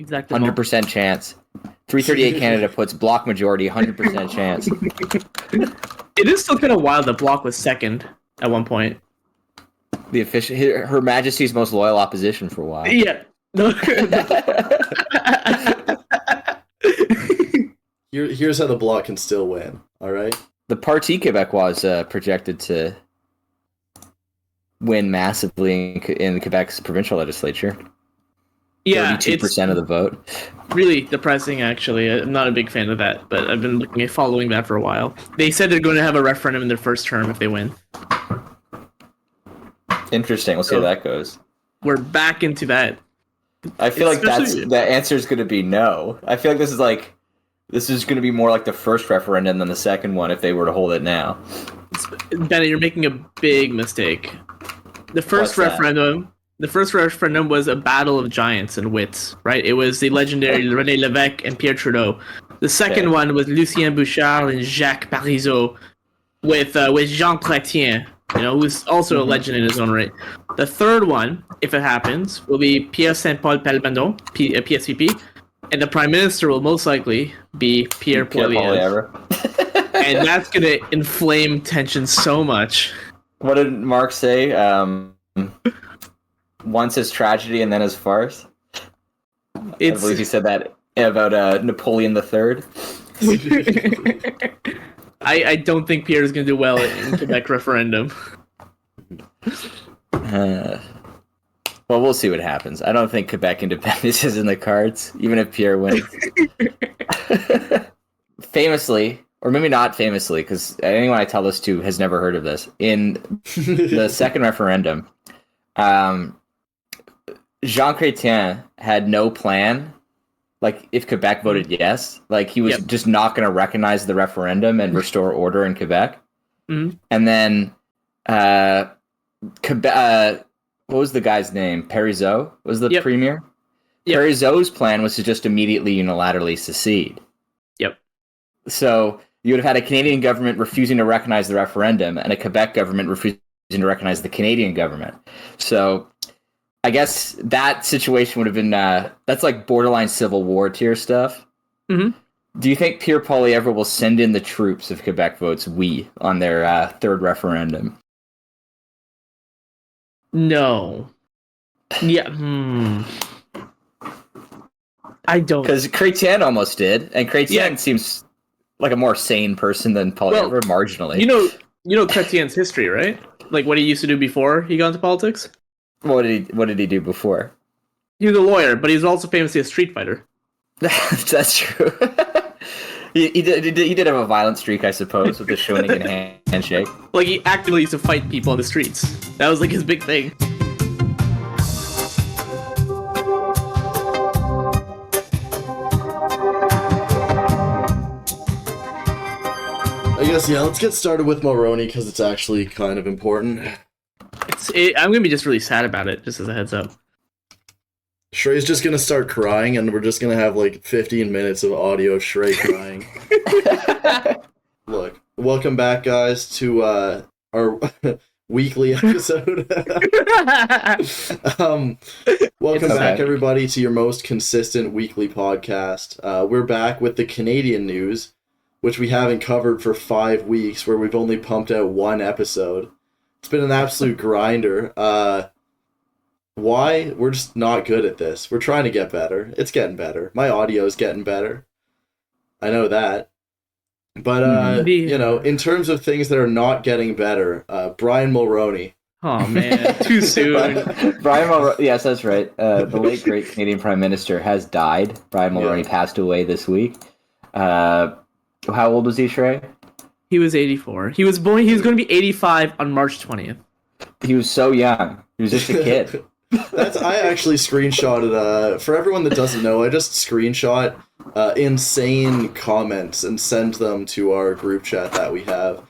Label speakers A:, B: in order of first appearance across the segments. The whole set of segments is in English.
A: Exactly.
B: 100% chance. 338 Canada puts Bloc majority, 100% chance.
A: It is still kind of wild that Bloc was second at one point.
B: The official, Her Majesty's most loyal opposition for a while.
A: Yeah. No.
C: Here's how the Bloc can still win. All right.
B: The Parti Québécois is projected to win massively in Quebec's provincial legislature.
A: Yeah,
B: 32% of the vote.
A: Really depressing, actually. I'm not a big fan of that, but I've been following that for a while. They said they're going to have a referendum in their first term if they win.
B: Interesting. We'll see how that goes.
A: We're back into that.
B: I feel like the answer is going to be no. I feel like this is going to be more like the first referendum than the second one if they were to hold it now.
A: Benny, you're making a big mistake. The first referendum was a battle of giants and wits, right? It was the legendary René Lévesque and Pierre Trudeau. The second one was Lucien Bouchard and Jacques Parizeau with Jean Chrétien, who's also a legend in his own right. The third one, if it happens, will be Pierre Saint-Paul Plamondon, PSPP, and the Prime Minister will most likely be Pierre Poilievre. And that's going to inflame tension so much.
B: What did Mark say? Once as tragedy and then as farce. I believe he said that about Napoleon III.
A: I don't think Pierre is going to do well in Quebec referendum.
B: Well, we'll see what happens. I don't think Quebec independence is in the cards, even if Pierre wins. Famously, or maybe not famously, because anyone I tell this to has never heard of this. In the second referendum, Jean Chrétien had no plan. Like, if Quebec voted yes, like, he was just not going to recognize the referendum and restore order in Quebec.
A: Mm-hmm.
B: And then, Quebec, what was the guy's name? Parizeau was the premier? Yep. Parizeau's plan was to just immediately unilaterally secede. Yep. So you would have had a Canadian government refusing to recognize the referendum and a Quebec government refusing to recognize the Canadian government. So I guess that situation would have been, that's like borderline Civil War tier stuff. Mm-hmm. Do you think Pierre Poilievre will send in the troops if Quebec votes oui on their third referendum?
A: No. Yeah. I don't.
B: Because Chrétien almost did, and Chrétien seems like a more sane person than Poilievre, marginally.
A: You know Chrétien's history, right? Like what he used to do before he got into politics?
B: What did he do before?
A: He was a lawyer, but he was also famously a street fighter.
B: That's true. he did have a violent streak, I suppose, with the Shawinigan handshake.
A: Like, he actively used to fight people on the streets. That was like his big thing.
C: I guess, let's get started with Mulroney because it's actually kind of important.
A: I'm going to be just really sad about it, just as a heads up.
C: Shrey's just going to start crying, and we're just going to have, 15 minutes of audio of Shrey crying. Look, welcome back, guys, to our weekly episode. Welcome back, everybody, to your most consistent weekly podcast. We're back with the Canadian news, which we haven't covered for 5 weeks, where we've only pumped out 1 episode. It's been an absolute grinder. Why? We're just not good at this. We're trying to get better. It's getting better. My audio's getting better. I know that. But, in terms of things that are not getting better, Brian Mulroney.
A: Oh, man. Too soon.
B: Brian Mulroney, yes, that's right. The late, great Canadian Prime Minister has died. Brian Mulroney passed away this week. How old was he, Shrey?
A: He was 84. He was going to be 85 on March 20th.
B: He was so young. He was just a kid.
C: I actually screenshotted, for everyone that doesn't know, I just screenshot insane comments and send them to our group chat that we have.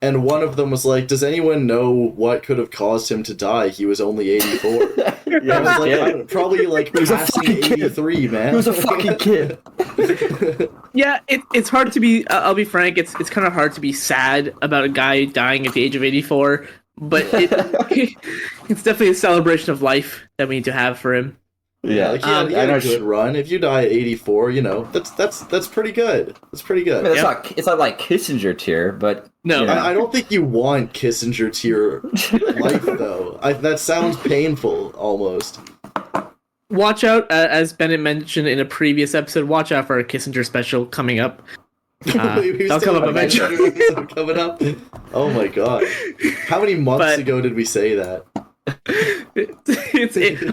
C: And one of them was like, does anyone know what could have caused him to die? He was only 84. Yeah, I was like, probably passing 83, man.
B: He was a fucking kid.
A: Yeah, it's hard to be, I'll be frank, it's kind of hard to be sad about a guy dying at the age of 84, but it's definitely a celebration of life that we need to have for him.
B: Yeah,
C: like he had a good run. If you die at 84, that's pretty good. That's pretty good.
B: I mean, it's not like Kissinger tier, but
A: no,
C: I don't think you want Kissinger tier life though. That sounds painful almost.
A: Watch out, as Bennett mentioned in a previous episode. Watch out for a Kissinger special coming up. That'll come up eventually.
C: Coming up. Oh my god! How many months ago did we say that?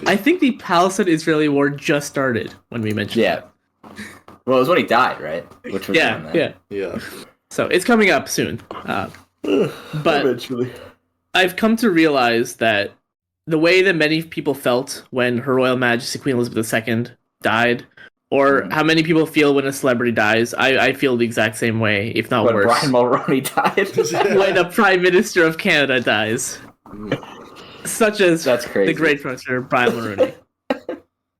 A: I think the Palestine-Israeli war just started when we mentioned that.
B: Well, it was when he died, right? Which was
C: yeah.
A: So it's coming up soon. But
B: eventually,
A: I've come to realize that the way that many people felt when Her Royal Majesty Queen Elizabeth II died, or how many people feel when a celebrity dies, I feel the exact same way, if not worse.
B: Brian Mulroney died.
A: When a Prime Minister of Canada dies. Such as
B: That's crazy.
A: The great Prime Minister Brian Mulroney.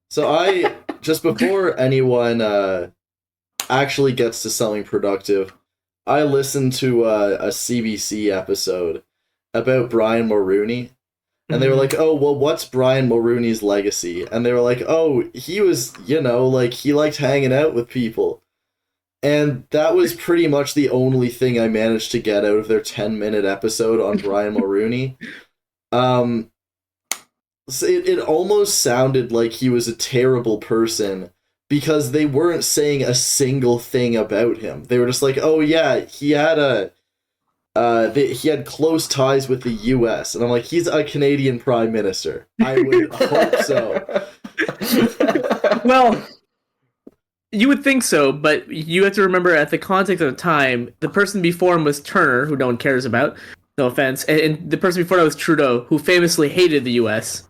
C: So just before anyone actually gets to something productive, I listened to a CBC episode about Brian Mulroney, and they were like, oh, well, what's Brian Mulroney's legacy? And they were like, oh, he was, he liked hanging out with people. And that was pretty much the only thing I managed to get out of their 10-minute episode on Brian Mulroney. So it almost sounded like he was a terrible person because they weren't saying a single thing about him. They were just like, oh yeah, he had he had close ties with the U.S. And I'm like, he's a Canadian Prime Minister. I would hope so.
A: Well, you would think so, but you have to remember at the context of the time, the person before him was Turner, who no one cares about. No offense. And the person before that was Trudeau, who famously hated the U.S.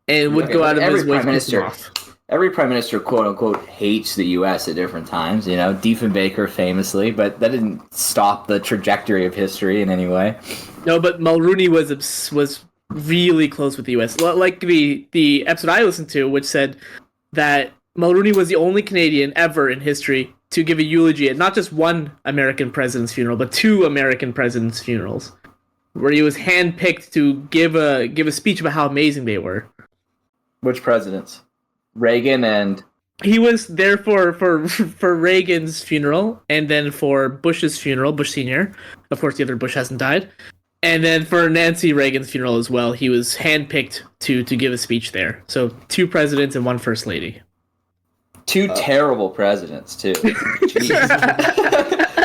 A: and would go out of his way to piss him off.
B: Every prime minister, quote unquote, hates the U.S. at different times. Diefenbaker famously, but that didn't stop the trajectory of history in any way.
A: No, but Mulroney was really close with the U.S. Like the episode I listened to, which said that Mulroney was the only Canadian ever in history to give a eulogy at not just one American president's funeral, but 2 American presidents' funerals, where he was handpicked to give a speech about how amazing they were.
B: Which presidents? Reagan and...
A: He was there for Reagan's funeral, and then for Bush's funeral, Bush Sr. Of course, the other Bush hasn't died. And then for Nancy Reagan's funeral as well, he was handpicked to give a speech there. So 2 presidents and 1 first lady.
B: 2 terrible presidents, too. Is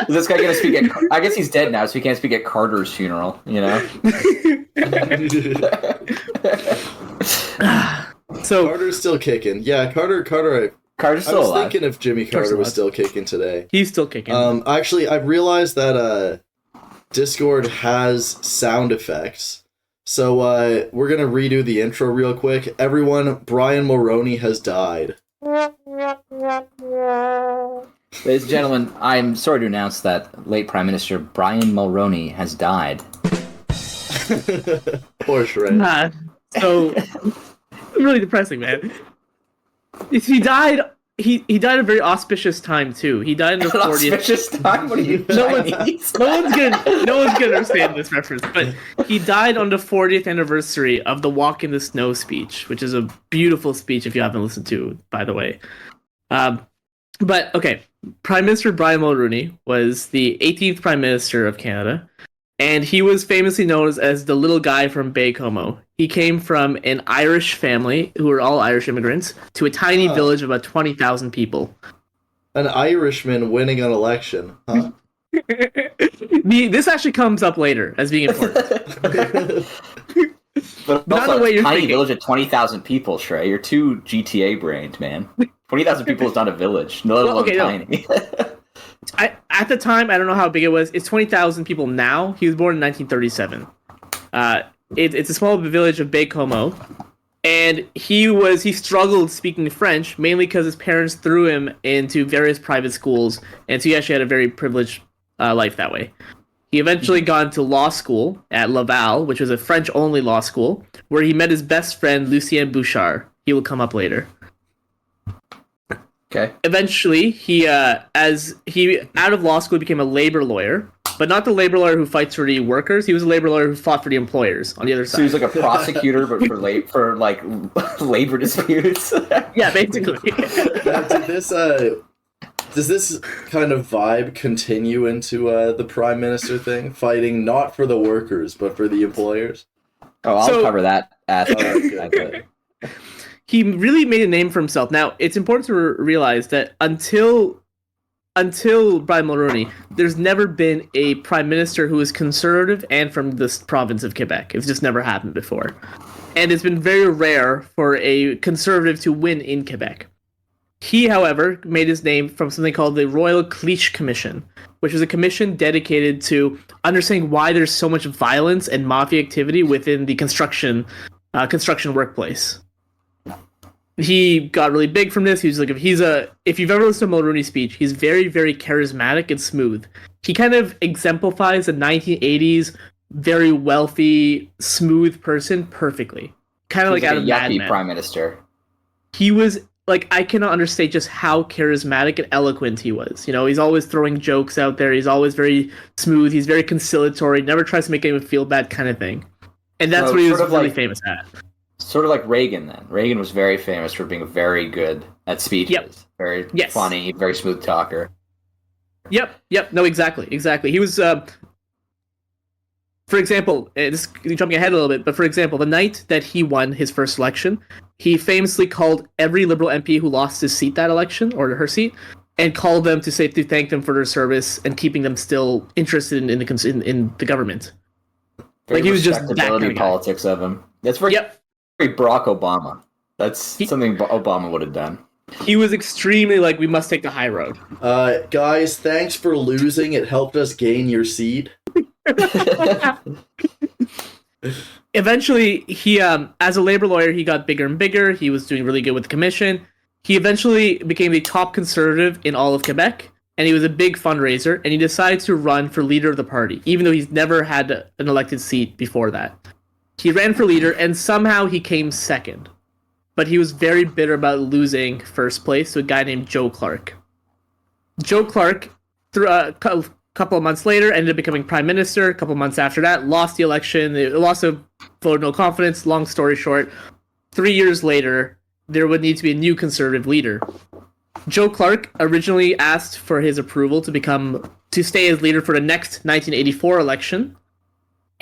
B: this guy going to speak at... I guess he's dead now, so he can't speak at Carter's funeral,
C: So Carter's still kicking. Yeah, Carter's still alive. I was thinking if Jimmy Carter was still kicking today.
A: He's still kicking.
C: Actually, I realized that Discord has sound effects. So we're going to redo the intro real quick. Everyone, Brian Mulroney has died.
B: Ladies and gentlemen, I'm sorry to announce that late Prime Minister Brian Mulroney has died.
C: Poor Shrek.
A: So... really depressing, man. He died. He died at a very auspicious time too. He died in the 40th.
B: Auspicious time? What are you?
A: No one's gonna understand this reference. But he died on the 40th anniversary of the Walk in the Snow speech, which is a beautiful speech if you haven't listened to, by the way. But okay, Prime Minister Brian Mulroney was the 18th Prime Minister of Canada. And he was famously known as the little guy from Baie-Comeau. He came from an Irish family, who were all Irish immigrants, to a tiny village of about 20,000 people.
C: An Irishman winning an election, huh?
A: This actually comes up later as being important.
B: But not the way you're tiny thinking. Village of 20,000 people, Shrey. You're too GTA-brained, man. 20,000 people is not a village, let alone tiny.
A: At the time, I don't know how big it was. It's 20,000 people now. He was born in 1937. It's a small village of Baie-Comeau, and he struggled speaking French mainly because his parents threw him into various private schools, and so he actually had a very privileged life that way. He eventually got into law school at Laval, which was a French-only law school, where he met his best friend Lucien Bouchard. He will come up later.
B: Okay.
A: Eventually, he out of law school became a labor lawyer, but not the labor lawyer who fights for the workers. He was a labor lawyer who fought for the employers on the other side.
B: So he was like a prosecutor, but for labor disputes.
A: Yeah, basically.
C: Now, does this kind of vibe continue into the prime minister thing, fighting not for the workers but for the employers?
B: Oh, I'll cover that aspect.
A: He really made a name for himself. Now, it's important to realize that until Brian Mulroney, there's never been a prime minister who is conservative and from this province of Quebec. It's just never happened before. And it's been very rare for a conservative to win in Quebec. He, however, made his name from something called the Royal Cliche Commission, which was a commission dedicated to understanding why there's so much violence and mafia activity within the construction workplace. He got really big from this. He was like, if you've ever listened to Mulroney's speech, he's very, very charismatic and smooth. He kind of exemplifies a 1980s, very wealthy, smooth person perfectly. Kind of like out of Mad Men.
B: Prime Minister.
A: He was like, I cannot understate just how charismatic and eloquent he was. You know, he's always throwing jokes out there. He's always very smooth. He's very conciliatory. Never tries to make anyone feel bad, kind of thing. And that's what he was really famous at.
B: Sort of like Reagan, then. Reagan was very famous for being very good at speeches. Yep. Very funny, very smooth talker.
A: Yep. No, exactly. He was, for example, jumping ahead a little bit, but for example, the night that he won his first election, he famously called every Liberal MP who lost his seat that election, or her seat, and called them to thank them for their service and keeping them still interested in the government.
B: Very he was just that kind of politics of him. That's very Barack Obama. That's something Obama would have done.
A: He was extremely we must take the high road.
C: Guys, thanks for losing. It helped us gain your seat.
A: Eventually, he, as a labor lawyer, he got bigger and bigger. He was doing really good with the commission. He eventually became the top conservative in all of Quebec, and he was a big fundraiser, and he decided to run for leader of the party, even though he's never had an elected seat before that. He ran for leader, and somehow he came second. But he was very bitter about losing first place to a guy named Joe Clark. Joe Clark, through a couple of months later, ended up becoming prime minister. A couple of months after that, lost the election. They lost a vote of no confidence. Long story short, 3 years later, there would need to be a new conservative leader. Joe Clark originally asked for his approval to stay as leader for the next 1984 election.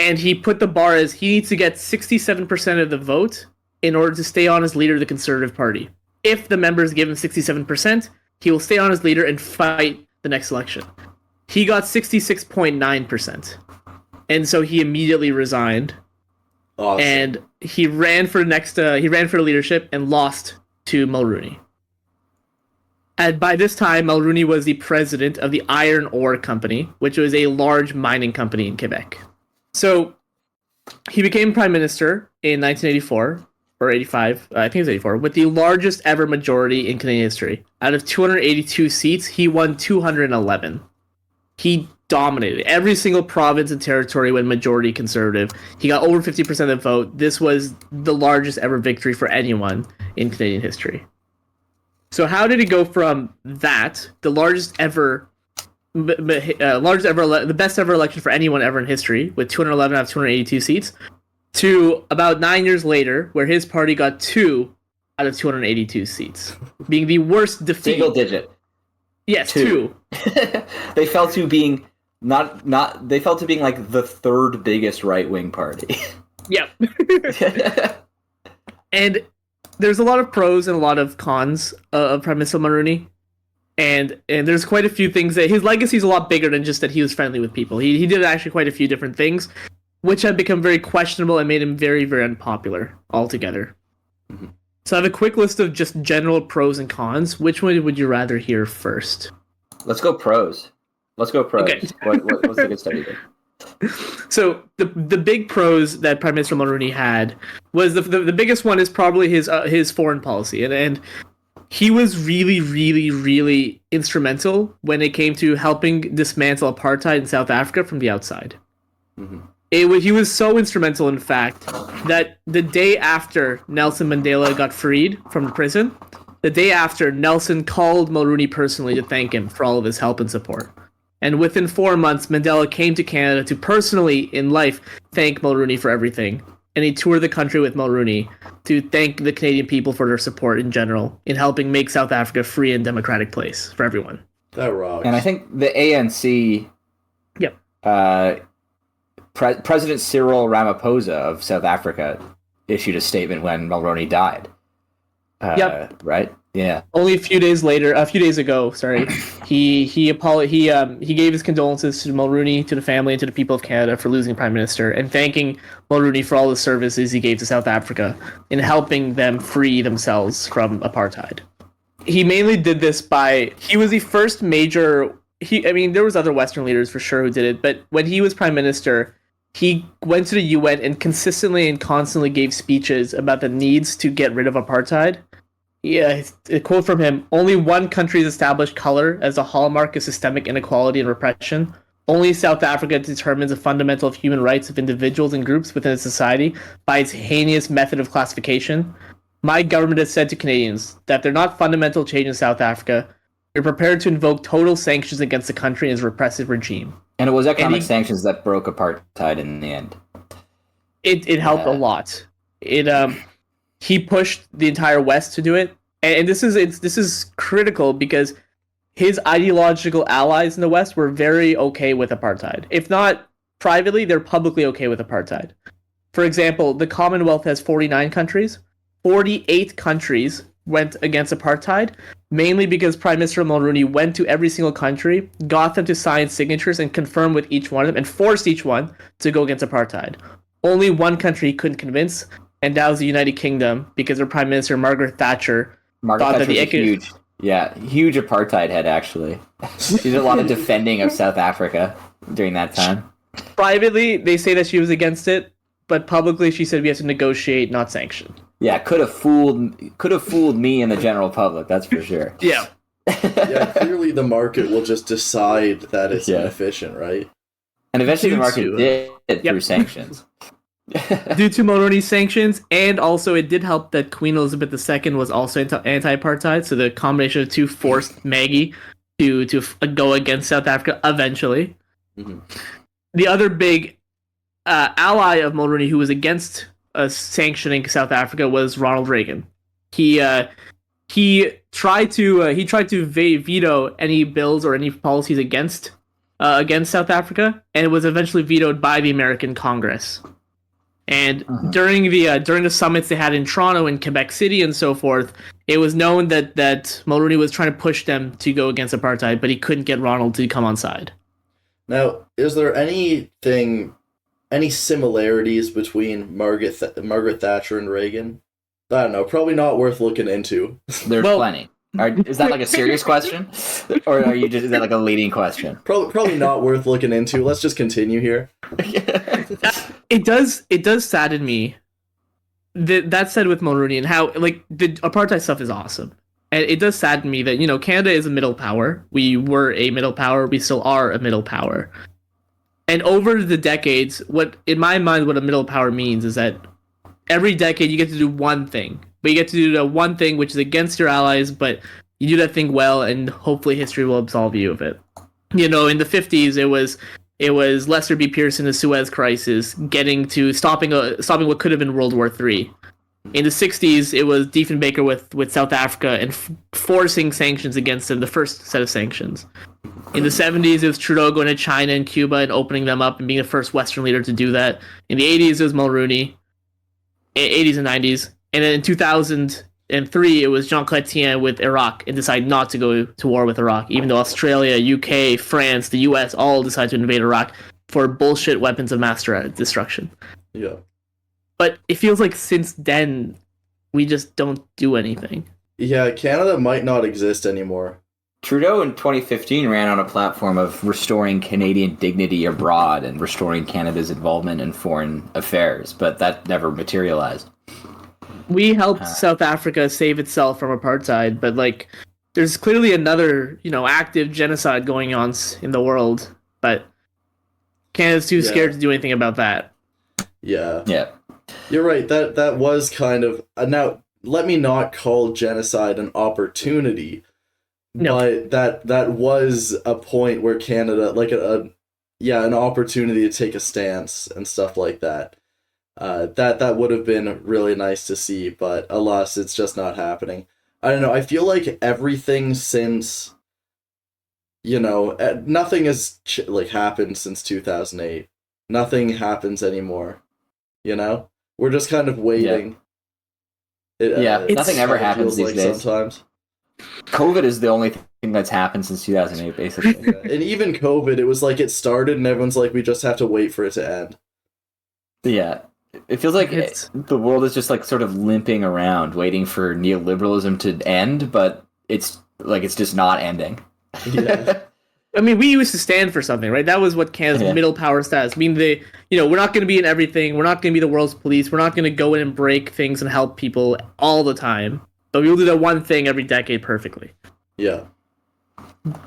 A: And he put the bar as he needs to get 67% of the vote in order to stay on as leader of the Conservative Party. If the members give him 67%, he will stay on as leader and fight the next election. He got 66.9%. And so he immediately resigned. Awesome. And he ran for leadership and lost to Mulroney. And by this time, Mulroney was the president of the Iron Ore Company, which was a large mining company in Quebec. So he became prime minister in 1984, or 85, I think it was 84, with the largest ever majority in Canadian history. Out of 282 seats, he won 211. He dominated. Every single province and territory went majority conservative. He got over 50% of the vote. This was the largest ever victory for anyone in Canadian history. So how did he go from that, the the best ever election for anyone ever in history, with 211 out of 282 seats, to about 9 years later, where his party got 2 out of 282 seats, being the worst defeat.
B: Single digit.
A: Yes, 2.
B: They fell to being They fell to being like the third biggest right wing party.
A: Yep. And there's a lot of pros and a lot of cons of Prime Minister Mulroney. And there's quite a few things that his legacy is a lot bigger than just that he was friendly with people. He did actually quite a few different things, which have become very questionable and made him very, very unpopular altogether. Mm-hmm. So I have a quick list of just general pros and cons. Which one would you rather hear first?
B: Let's go pros. Okay. What's the good study there?
A: So the big pros that Prime Minister Mulroney had was the biggest one is probably his foreign policy, and he was really, really, really instrumental when it came to helping dismantle apartheid in South Africa from the outside. Mm-hmm. He was so instrumental, in fact, that the day after Nelson Mandela got freed from the prison, the day after, Nelson called Mulroney personally to thank him for all of his help and support. And within 4 months, Mandela came to Canada to personally, in life, thank Mulroney for everything. And he toured the country with Mulroney to thank the Canadian people for their support in general in helping make South Africa a free and democratic place for everyone.
C: That rocks.
B: And I think the ANC...
A: Yep.
B: President Cyril Ramaphosa of South Africa issued a statement when Mulroney died.
A: Yep.
B: Right? Yeah.
A: Only a few days ago, he gave his condolences to Mulroney, to the family, and to the people of Canada for losing Prime Minister, and thanking Mulroney for all the services he gave to South Africa in helping them free themselves from apartheid. He mainly did this he was the first major... there was other Western leaders for sure who did it, but when he was Prime Minister, he went to the UN and consistently and constantly gave speeches about the needs to get rid of apartheid. Yeah, a quote from him: "Only one country's established color as a hallmark of systemic inequality and repression. Only South Africa determines the fundamental human rights of individuals and groups within its society by its heinous method of classification. My government has said to Canadians that they're not fundamental change in South Africa. We're prepared to invoke total sanctions against the country and its repressive regime."
B: And it was economic sanctions that broke apartheid in the end.
A: It helped a lot. He pushed the entire West to do it, and this is critical because his ideological allies in the West were very okay with apartheid. If not privately, they're publicly okay with apartheid. For example, the Commonwealth has 49 countries. 48 countries went against apartheid, mainly because Prime Minister Mulroney went to every single country, got them to sign signatures and confirm with each one of them, and forced each one to go against apartheid. Only one country he couldn't convince, and that was the United Kingdom, because their Prime Minister, Margaret Thatcher, thought that
B: huge apartheid head, actually. She did a lot of defending of South Africa during that time.
A: Privately, they say that she was against it, but publicly she said we have to negotiate, not sanction.
B: Yeah, could have fooled me and the general public, that's for sure.
A: Yeah.
C: Yeah, clearly the market will just decide that it's inefficient, right?
B: And eventually the market did through sanctions.
A: Due to Mulroney's sanctions, and also it did help that Queen Elizabeth II was also anti-apartheid, so the combination of two forced Maggie to go against South Africa eventually. Mm-hmm. The other big ally of Mulroney who was against sanctioning South Africa was Ronald Reagan. He tried to veto any bills or any policies against South Africa, and it was eventually vetoed by the American Congress. And during the summits they had in Toronto and Quebec City and so forth, it was known that Mulroney was trying to push them to go against apartheid, but he couldn't get Ronald to come on side.
C: Now, is there any similarities between Margaret Thatcher and Reagan? I don't know. Probably not worth looking into.
B: There's plenty. Is that like a serious question, or is that like a leading question?
C: Probably not worth looking into. Let's just continue here.
A: It does sadden me. That said, with Mulroney and how the apartheid stuff is awesome, and it does sadden me that Canada is a middle power. We were a middle power. We still are a middle power. And over the decades, in my mind, what a middle power means is that every decade you get to do one thing. But you get to do the one thing which is against your allies, but you do that thing well, and hopefully history will absolve you of it. In the 50s, it was Lester B. Pearson, the Suez Crisis, getting to stopping what could have been World War III. In the 60s, it was Diefenbaker with South Africa and forcing sanctions against them, the first set of sanctions. In the 70s, it was Trudeau going to China and Cuba and opening them up and being the first Western leader to do that. In the 80s, it was Mulroney. 80s and 90s. And then in 2003, it was Jean Chrétien with Iraq and decided not to go to war with Iraq, even though Australia, UK, France, the US all decided to invade Iraq for bullshit weapons of mass destruction.
C: Yeah.
A: But it feels like since then, we just don't do anything.
C: Yeah, Canada might not exist anymore.
B: Trudeau in 2015 ran on a platform of restoring Canadian dignity abroad and restoring Canada's involvement in foreign affairs, but that never materialized.
A: We helped South Africa save itself from apartheid, but there's clearly another, active genocide going on in the world, but Canada's too scared to do anything about that.
C: Yeah.
B: Yeah.
C: You're right. That was kind of now. Let me not call genocide an opportunity, but that was a point where Canada, like an opportunity to take a stance and stuff like that. That would have been really nice to see, but alas, it's just not happening. I don't know. I feel like everything since, nothing has happened since 2008. Nothing happens anymore. We're just kind of waiting.
B: Nothing ever happens these days.
C: Sometimes.
B: COVID is the only thing that's happened since 2008, basically.
C: And even COVID, it was like it started and everyone's like, we just have to wait for it to end.
B: Yeah. It feels like the world is just sort of limping around, waiting for neoliberalism to end, but it's just not ending.
C: Yeah.
A: I mean, we used to stand for something, right? That was what Canada's middle power status. I mean, we're not going to be in everything. We're not going to be the world's police. We're not going to go in and break things and help people all the time. But we will do that one thing every decade perfectly.
C: Yeah.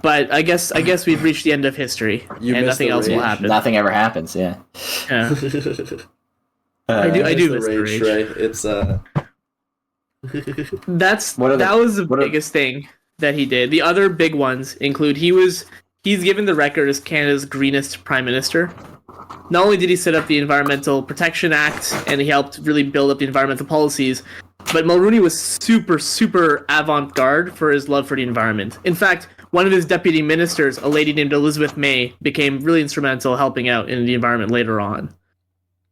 A: But I guess we've reached the end of history, and nothing else will happen.
B: Nothing ever happens. Yeah.
A: I do miss the rage.
C: It's
A: that was the biggest thing that he did. The other big ones include he's given the record as Canada's greenest prime minister. Not only did he set up the Environmental Protection Act and he helped really build up the environmental policies, but Mulroney was super, super avant-garde for his love for the environment. In fact, one of his deputy ministers, a lady named Elizabeth May, became really instrumental helping out in the environment later on.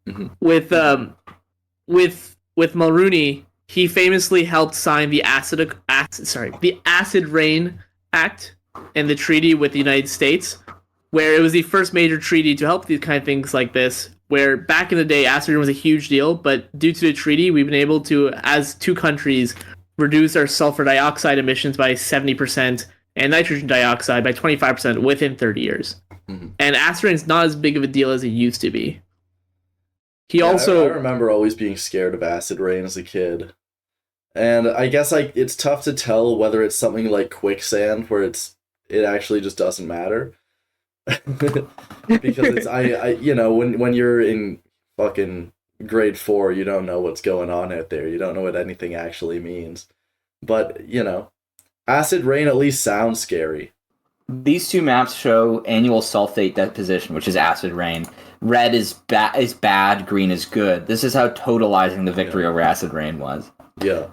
A: Mm-hmm. With Mulroney, he famously helped sign the Acid Rain Act and the treaty with the United States, where it was the first major treaty to help these kind of things like this, where back in the day, acid rain was a huge deal, but due to the treaty, we've been able to, as two countries, reduce our sulfur dioxide emissions by 70% and nitrogen dioxide by 25% within 30 years. Mm-hmm. And acid rain is not as big of a deal as it used to be. I
C: remember always being scared of acid rain as a kid. And I guess it's tough to tell whether it's something like quicksand, where it actually just doesn't matter. Because it's when you're in fucking grade 4, you don't know what's going on out there. You don't know what anything actually means. But acid rain at least sounds scary.
B: These two maps show annual sulfate deposition, which is acid rain. Red is bad, green is good. This is how totalizing the victory over acid rain was.
C: Yeah.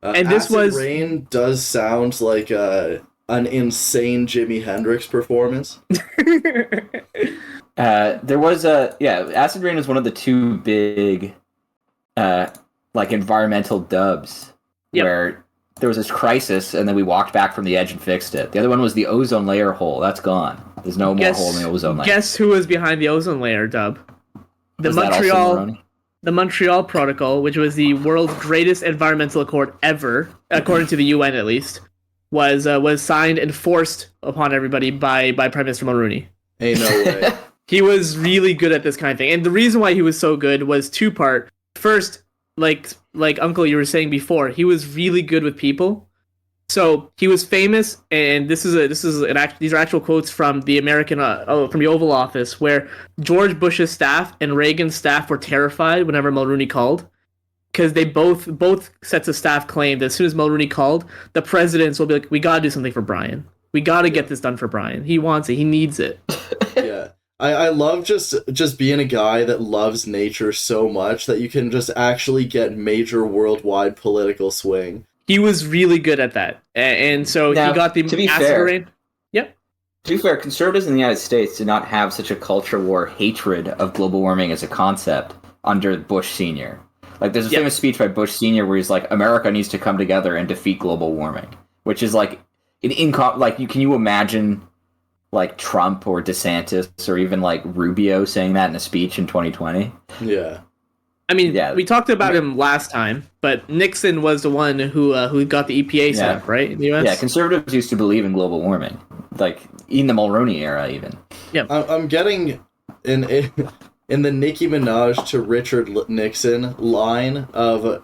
C: And this acid rain does sound like an insane Jimi Hendrix performance.
B: There was acid rain was one of the two big environmental dubs where there was this crisis and then we walked back from the edge and fixed it. The other one was the ozone layer hole. That's gone. There's no more hole in the ozone layer.
A: Guess who was behind the ozone layer dub? The Montreal Protocol, which was the world's greatest environmental accord ever, according to the UN at least, was signed and forced upon everybody by Prime Minister Mulroney.
C: Ain't no way.
A: He was really good at this kind of thing. And the reason why he was so good was two-part. First, like Uncle, you were saying before, he was really good with people. So he was famous, and these are actual quotes from the from the Oval Office, where George Bush's staff and Reagan's staff were terrified whenever Mulroney called, because they both sets of staff claimed that as soon as Mulroney called, the presidents will be like, "We gotta do something for Brian. We gotta get this done for Brian. He wants it. He needs it."
C: Yeah. I love just being a guy that loves nature so much that you can just actually get major worldwide political swing.
A: He was really good at that, and so he got the acid rain. Yep.
B: To be fair, conservatives in the United States did not have such a culture war hatred of global warming as a concept under Bush Sr. There's a famous speech by Bush Sr. where he's like, "America needs to come together and defeat global warming," which is can you imagine Trump or DeSantis or even Rubio saying that in a speech in 2020?
C: Yeah.
A: I mean, we talked about him last time, but Nixon was the one who got the EPA set up, right, in the U.S.?
B: Yeah, conservatives used to believe in global warming, in the Mulroney era, even.
A: Yeah,
C: I'm getting in the Nicki Minaj to Richard Nixon line of,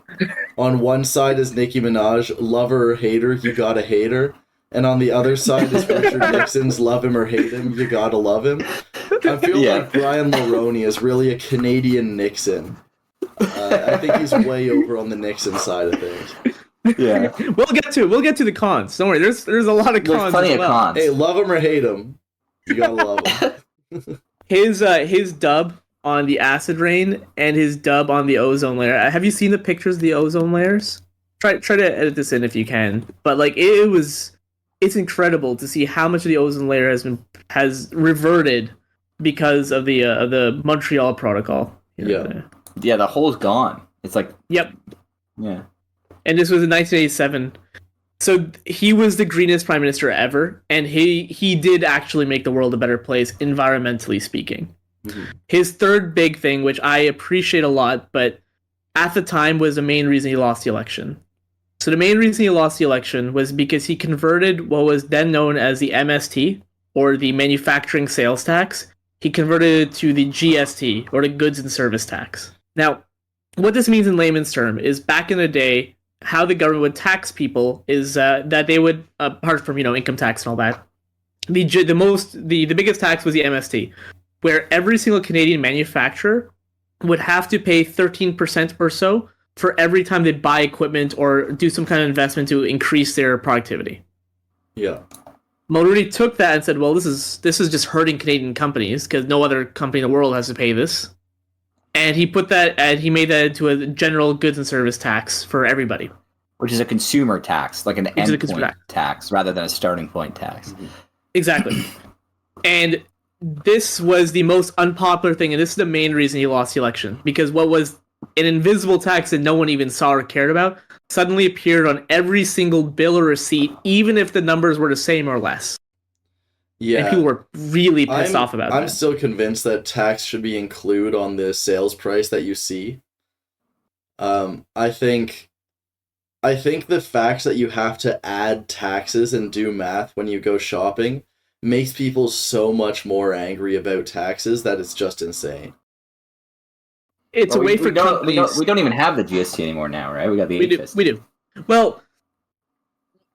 C: on one side is Nicki Minaj, lover or hater, you gotta hate her, and on the other side is Richard Nixon's love him or hate him, you gotta love him. I feel like Brian Mulroney is really a Canadian Nixon. I think he's way over on the Nixon side of things.
B: Yeah.
A: We'll get to the cons. Don't worry. There's a lot of cons.
B: There's plenty of cons.
C: Hey, love him or hate him, you gotta love him.
A: His dub on the acid rain and his dub on the ozone layer. Have you seen the pictures of the ozone layers? Try to edit this in if you can. But like it's incredible to see how much of the ozone layer has reverted because of the Montreal Protocol.
C: Yeah.
B: Yeah, the hole's gone. It's like
A: yep.
B: Yeah.
A: And this was in 1987. So he was the greenest prime minister ever, and he did actually make the world a better place, environmentally speaking. Mm-hmm. His third big thing, which I appreciate a lot, but at the time was the main reason he lost the election. So the main reason he lost the election was because he converted what was then known as the MST, or the manufacturing sales tax. He converted it to the GST, or the goods and service tax. Now, what this means in layman's term is back in the day, how the government would tax people is that they would, apart from income tax and all that, the biggest tax was the MST, where every single Canadian manufacturer would have to pay 13% or so for every time they buy equipment or do some kind of investment to increase their productivity.
C: Yeah.
A: Mulroney took that and said, well, this is just hurting Canadian companies because no other company in the world has to pay this. And he put that, and he made that into a general goods and service tax for everybody.
B: Which is a consumer tax, like an endpoint tax, rather than a starting point tax.
A: Exactly. And this was the most unpopular thing, and this is the main reason he lost the election. Because what was an invisible tax that no one even saw or cared about suddenly appeared on every single bill or receipt, even if the numbers were the same or less.
C: Yeah.
A: And people were really pissed off about that.
C: I'm still convinced that tax should be included on the sales price that you see. I think the fact that you have to add taxes and do math when you go shopping makes people so much more angry about taxes that it's just insane.
A: It's a way for companies...
B: We don't even have the GST anymore now, right? We got the HST.
A: We do. Well...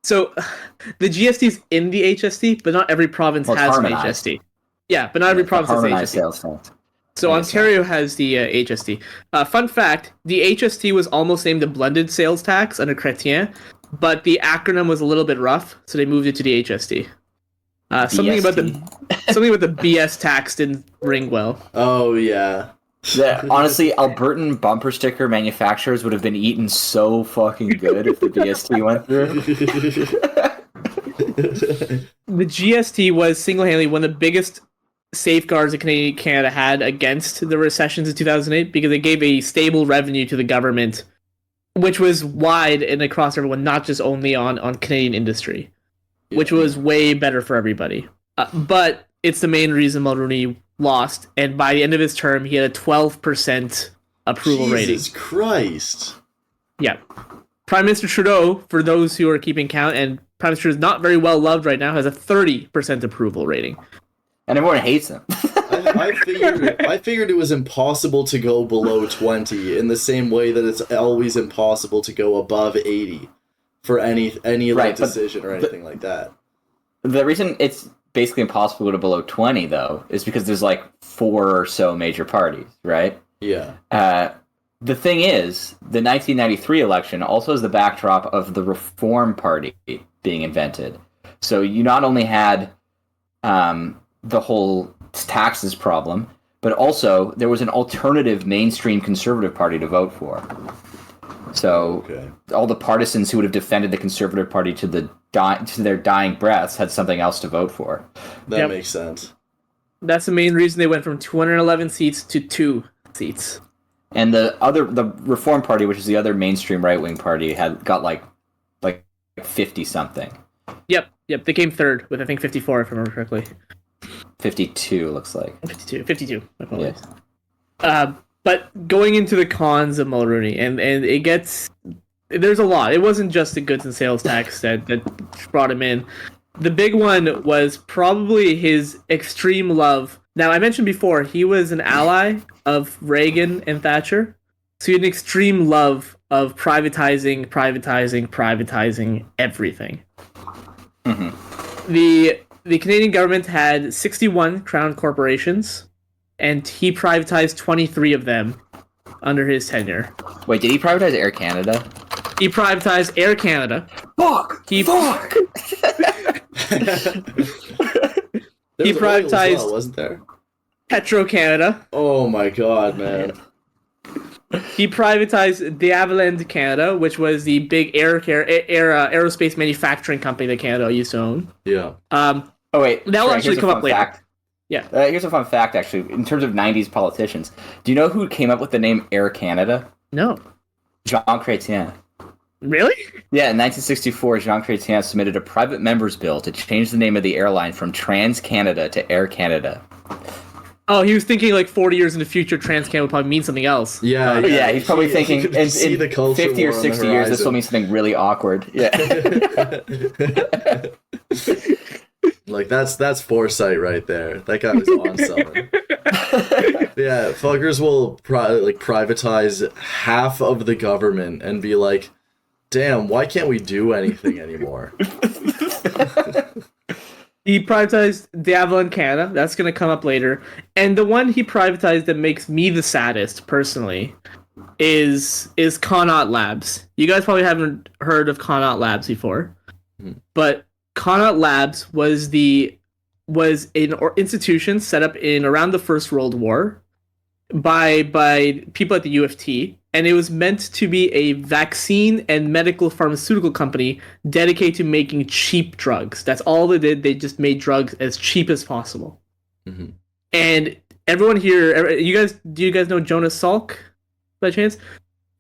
A: So, the GST is in the HST, but not every province has an HST. Yeah, but not every province has HST.
B: Sales tax.
A: So Ontario has the HST. Fun fact, the HST was almost named the blended sales tax under Chrétien, but the acronym was a little bit rough, so they moved it to the HST. Something about the BS tax didn't ring well.
C: Oh, yeah.
B: Yeah, honestly, Albertan bumper sticker manufacturers would have been eaten so fucking good if the GST went through.
A: The GST was single-handedly one of the biggest safeguards that Canada had against the recessions in 2008 because it gave a stable revenue to the government, which was wide and across everyone, not just only on Canadian industry, which was way better for everybody. But it's the main reason Mulroney lost, and by the end of his term, he had a 12% approval rating.
C: Jesus Christ.
A: Yeah. Prime Minister Trudeau, for those who are keeping count, and Prime Minister is not very well loved right now, has a 30% approval rating.
B: And everyone hates him.
C: I figured it was impossible to go below 20 in the same way that it's always impossible to go above 80 for any decision or anything like that.
B: The reason it's basically impossible to go below 20, though, is because there's like 4 or so major parties, right?
C: Yeah.
B: The thing is, the 1993 election also has the backdrop of the Reform Party being invented. So you not only had the whole taxes problem, but also there was an alternative mainstream conservative party to vote for. So all the partisans who would have defended the Conservative Party to their dying breaths had something else to vote for.
C: That makes sense.
A: That's the main reason they went from 211 seats to 2 seats.
B: And the Reform Party, which is the other mainstream right-wing party, got like 50-something.
A: Yep. They came third with, I think, 54, if I remember correctly.
B: 52, looks like.
A: 52. My apologies. Yeah. But going into the cons of Mulroney, and it gets... There's a lot. It wasn't just the goods and sales tax that brought him in. The big one was probably his extreme love. Now, I mentioned before, he was an ally of Reagan and Thatcher. So he had an extreme love of privatizing everything. Mm-hmm. The Canadian government had 61 crown corporations, and he privatized 23 of them under his tenure.
B: Wait, did he privatize Air Canada?
A: He privatized Air Canada.
B: Fuck!
A: He privatized
C: well, wasn't there?
A: Petro Canada.
C: Oh my god, man.
A: He privatized the Havilland Canada, which was the big aerospace manufacturing company that Canada used to own.
C: Yeah.
B: Oh wait,
A: that'll actually come up later.
B: Fact.
A: Yeah.
B: Here's a fun fact, actually. In terms of 90s politicians, do you know who came up with the name Air Canada?
A: No.
B: Jean Chrétien.
A: Really?
B: Yeah, in 1964, Jean Chrétien submitted a private member's bill to change the name of the airline from TransCanada to Air Canada.
A: Oh, he was thinking like 40 years in the future, TransCanada would probably mean something else.
B: Yeah, he's probably thinking in 50 or 60 years, this will mean something really awkward. Yeah.
C: Like, that's foresight right there. That guy was on something. Yeah, fuckers will privatize half of the government and be like, damn, why can't we do anything anymore?
A: He privatized the Havilland Canada. That's going to come up later. And the one he privatized that makes me the saddest, personally, is Connaught Labs. You guys probably haven't heard of Connaught Labs before. But Connaught Labs was an institution set up in around the First World War by people at the U of T, and it was meant to be a vaccine and medical pharmaceutical company dedicated to making cheap drugs. That's all they did. They just made drugs as cheap as possible. Mm-hmm. And everyone here, do you guys know Jonas Salk by chance?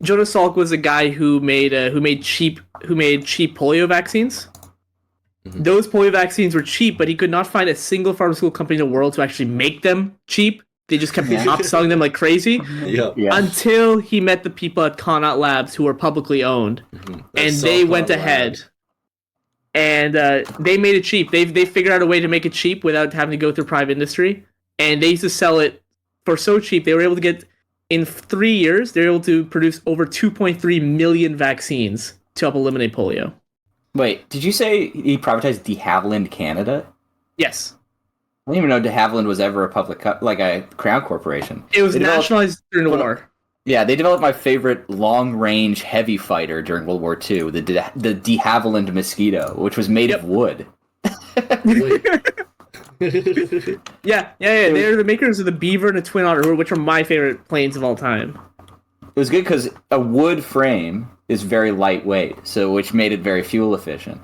A: Jonas Salk was a guy who made cheap polio vaccines. Mm-hmm. Those polio vaccines were cheap, but he could not find a single pharmaceutical company in the world to actually make them cheap. They just kept upselling them like crazy. Yeah. Until he met the people at Connaught Labs who were publicly owned. Mm-hmm. And they went ahead and they made it cheap. They figured out a way to make it cheap without having to go through private industry. And they used to sell it for so cheap. They were able to get, in 3 years, they were able to produce over 2.3 million vaccines to help eliminate polio.
B: Wait, did you say he privatized de Havilland Canada?
A: Yes.
B: I didn't even know de Havilland was ever a crown corporation.
A: It was nationalized during the war.
B: Yeah, they developed my favorite long-range heavy fighter during World War II, the de Havilland Mosquito, which was made of wood.
A: Yeah. They're the makers of the Beaver and the Twin Otter, which are my favorite planes of all time.
B: It was good because a wood frame is very lightweight, which made it very fuel efficient.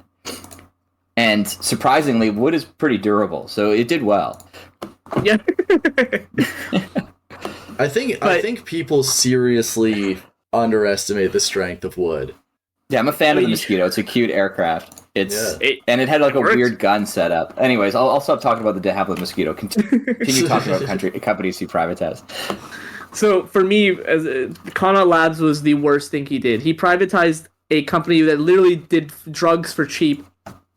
B: And surprisingly, wood is pretty durable, so it did well.
A: Yeah.
C: I think people seriously underestimate the strength of wood.
B: Yeah, I'm a fan of the Mosquito. It's a cute aircraft. And it had like a weird gun setup. Anyways, I'll stop talking about the de Havilland Mosquito. Continue talking about companies he privatized.
A: So for me, Connaught Labs was the worst thing he did. He privatized a company that literally did drugs for cheap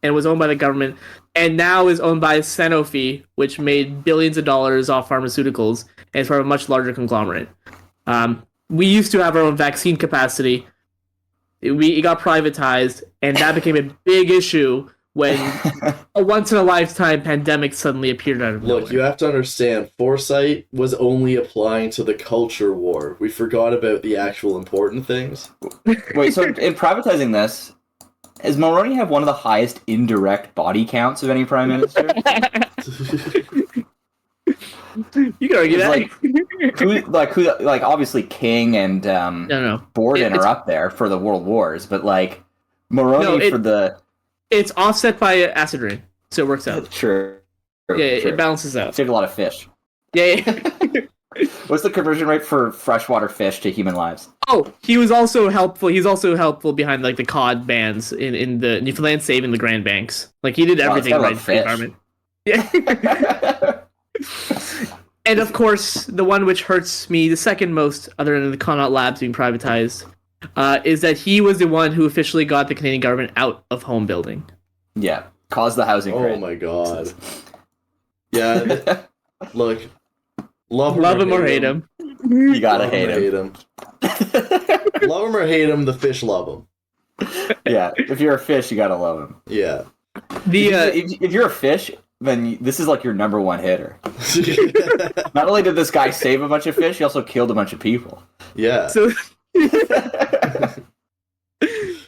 A: and was owned by the government, and now is owned by Sanofi, which made billions of dollars off pharmaceuticals, and it's part of a much larger conglomerate. We used to have our own vaccine capacity. It got privatized, and that became a big issue when a once-in-a-lifetime pandemic suddenly appeared out of nowhere.
C: Look, you have to understand, foresight was only applying to the culture war. We forgot about the actual important things.
B: Wait, so in privatizing this, does Mulroney have one of the highest indirect body counts of any prime minister?
A: You can argue that.
B: Who, obviously King and Borden are up there for the world wars, but Mulroney for the...
A: It's offset by acid rain, so it works out.
B: Sure.
A: It balances out.
B: Saved a lot of fish.
A: Yeah.
B: What's the conversion rate for freshwater fish to human lives?
A: Oh, he was also helpful. He's also helpful behind the cod bans in the Newfoundland, saving the Grand Banks. He did everything right for the environment. Yeah. And of course, the one which hurts me the second most, other than the Connaught Labs being privatized, is that he was the one who officially got the Canadian government out of home building.
B: Yeah, caused the housing
C: crisis. Oh my god. Yeah, look, love him or hate him.
B: You gotta hate him.
C: Love him or hate him, the fish love him.
B: Yeah, if you're a fish, you gotta love him.
C: Yeah.
B: If you're a fish, then this is your number one hitter. Not only did this guy save a bunch of fish, he also killed a bunch of people.
C: Yeah.
A: So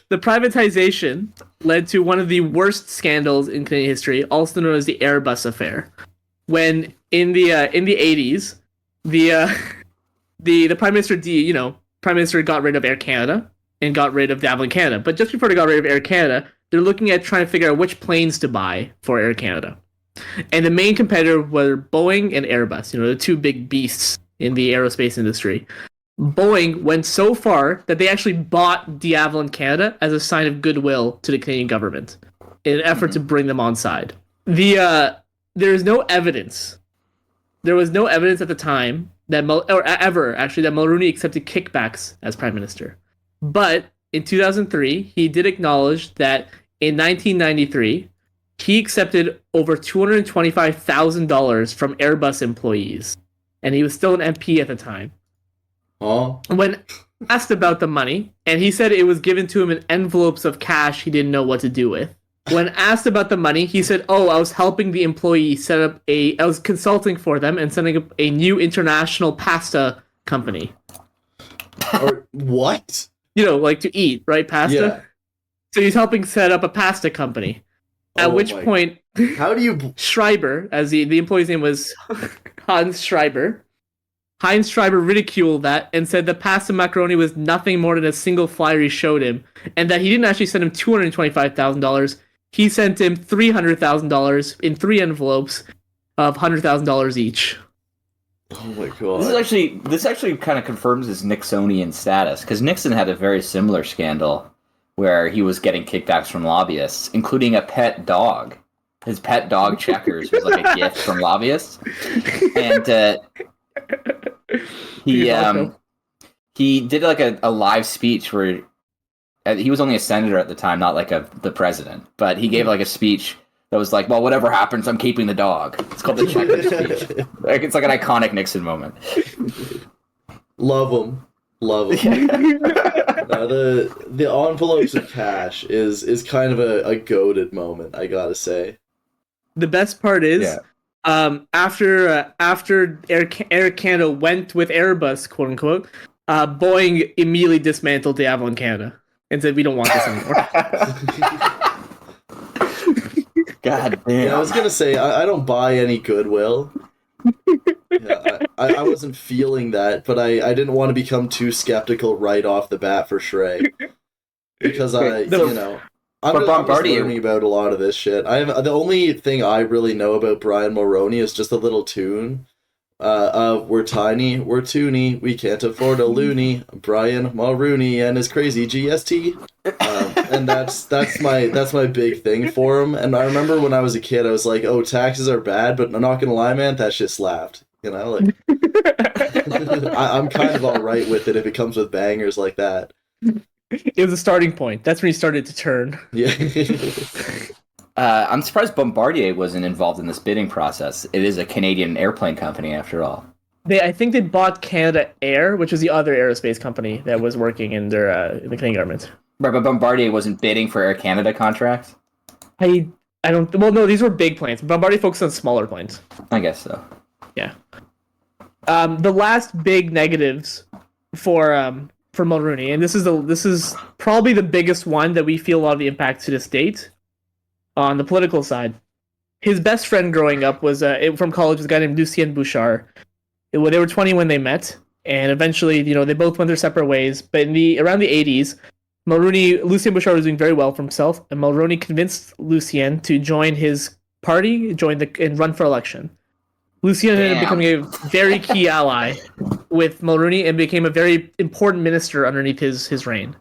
A: The privatization led to one of the worst scandals in Canadian history, also known as the Airbus affair. When in the 80s, the Prime Minister got rid of Air Canada and got rid of Avalon Canada. But just before they got rid of Air Canada, they're looking at trying to figure out which planes to buy for Air Canada. And the main competitor were Boeing and Airbus, the two big beasts in the aerospace industry. Boeing went so far that they actually bought De Avalon Canada as a sign of goodwill to the Canadian government in an effort to bring them on side. There is no evidence. There was no evidence at the time that Mulroney accepted kickbacks as prime minister. But in 2003, he did acknowledge that in 1993, he accepted over $225,000 from Airbus employees, and he was still an MP at the time.
C: Oh.
A: When asked about the money, and he said it was given to him in envelopes of cash he didn't know what to do with. When asked about the money, he said, I was helping the employee set up I was consulting for them and setting up a new international pasta company.
C: Or what?
A: Like to eat, right? Pasta?
C: Yeah.
A: So he's helping set up a pasta company. At which point,
C: how do you...
A: Schreiber, as the employee's name was Heinz Schreiber ridiculed that and said the pasta macaroni was nothing more than a single flyer he showed him, and that he didn't actually send him $225,000. He sent him $300,000 in 3 envelopes of $100,000 each.
C: Oh my god!
B: This actually kind of confirms his Nixonian status, because Nixon had a very similar scandal where he was getting kickbacks from lobbyists, including a pet dog. His pet dog Checkers was like a gift from lobbyists, and he did like a live speech where he was only a senator at the time, not like the president, but he gave like a speech that was like, well, whatever happens, I'm keeping the dog. It's called the Checkers speech. It's like an iconic Nixon moment.
C: Love him. The envelopes of cash is kind of a goated moment, I gotta say.
A: The best part is, after Air Canada went with Airbus, quote unquote, Boeing immediately dismantled the Avalon Canada and said, we don't want this anymore.
B: God damn.
C: Yeah, I was gonna say, I don't buy any goodwill. Yeah, I wasn't feeling that, but I didn't want to become too skeptical right off the bat for Shrey. Because I'm just learning about a lot of this shit. The only thing I really know about Brian Mulroney is just a little tune of "We're tiny, we're toony, we can't afford a loony." Brian Mulroney and his crazy GST, and that's my big thing for him. And I remember when I was a kid, I was like, "Oh, taxes are bad," but I'm not gonna lie, man, that shit slapped. Like I'm kind of all right with it if it comes with bangers like that.
A: It was a starting point. That's when he started to turn.
C: Yeah.
B: I'm surprised Bombardier wasn't involved in this bidding process. It is a Canadian airplane company, after all.
A: I think they bought Canada Air, which was the other aerospace company that was working in the Canadian government.
B: Right, but Bombardier wasn't bidding for Air Canada contracts?
A: I don't... Well, no, these were big planes. Bombardier focused on smaller planes.
B: I guess so.
A: Yeah. The last big negatives for Mulroney, and this is probably the biggest one that we feel a lot of the impact to this date on the political side. His best friend growing up was from college was a guy named Lucien Bouchard. They were 20 when they met, and eventually, they both went their separate ways. But around the 80s, Lucien Bouchard was doing very well for himself, and Mulroney convinced Lucien to join his party, and run for election. Lucien ended up becoming a very key ally with Mulroney and became a very important minister underneath his reign.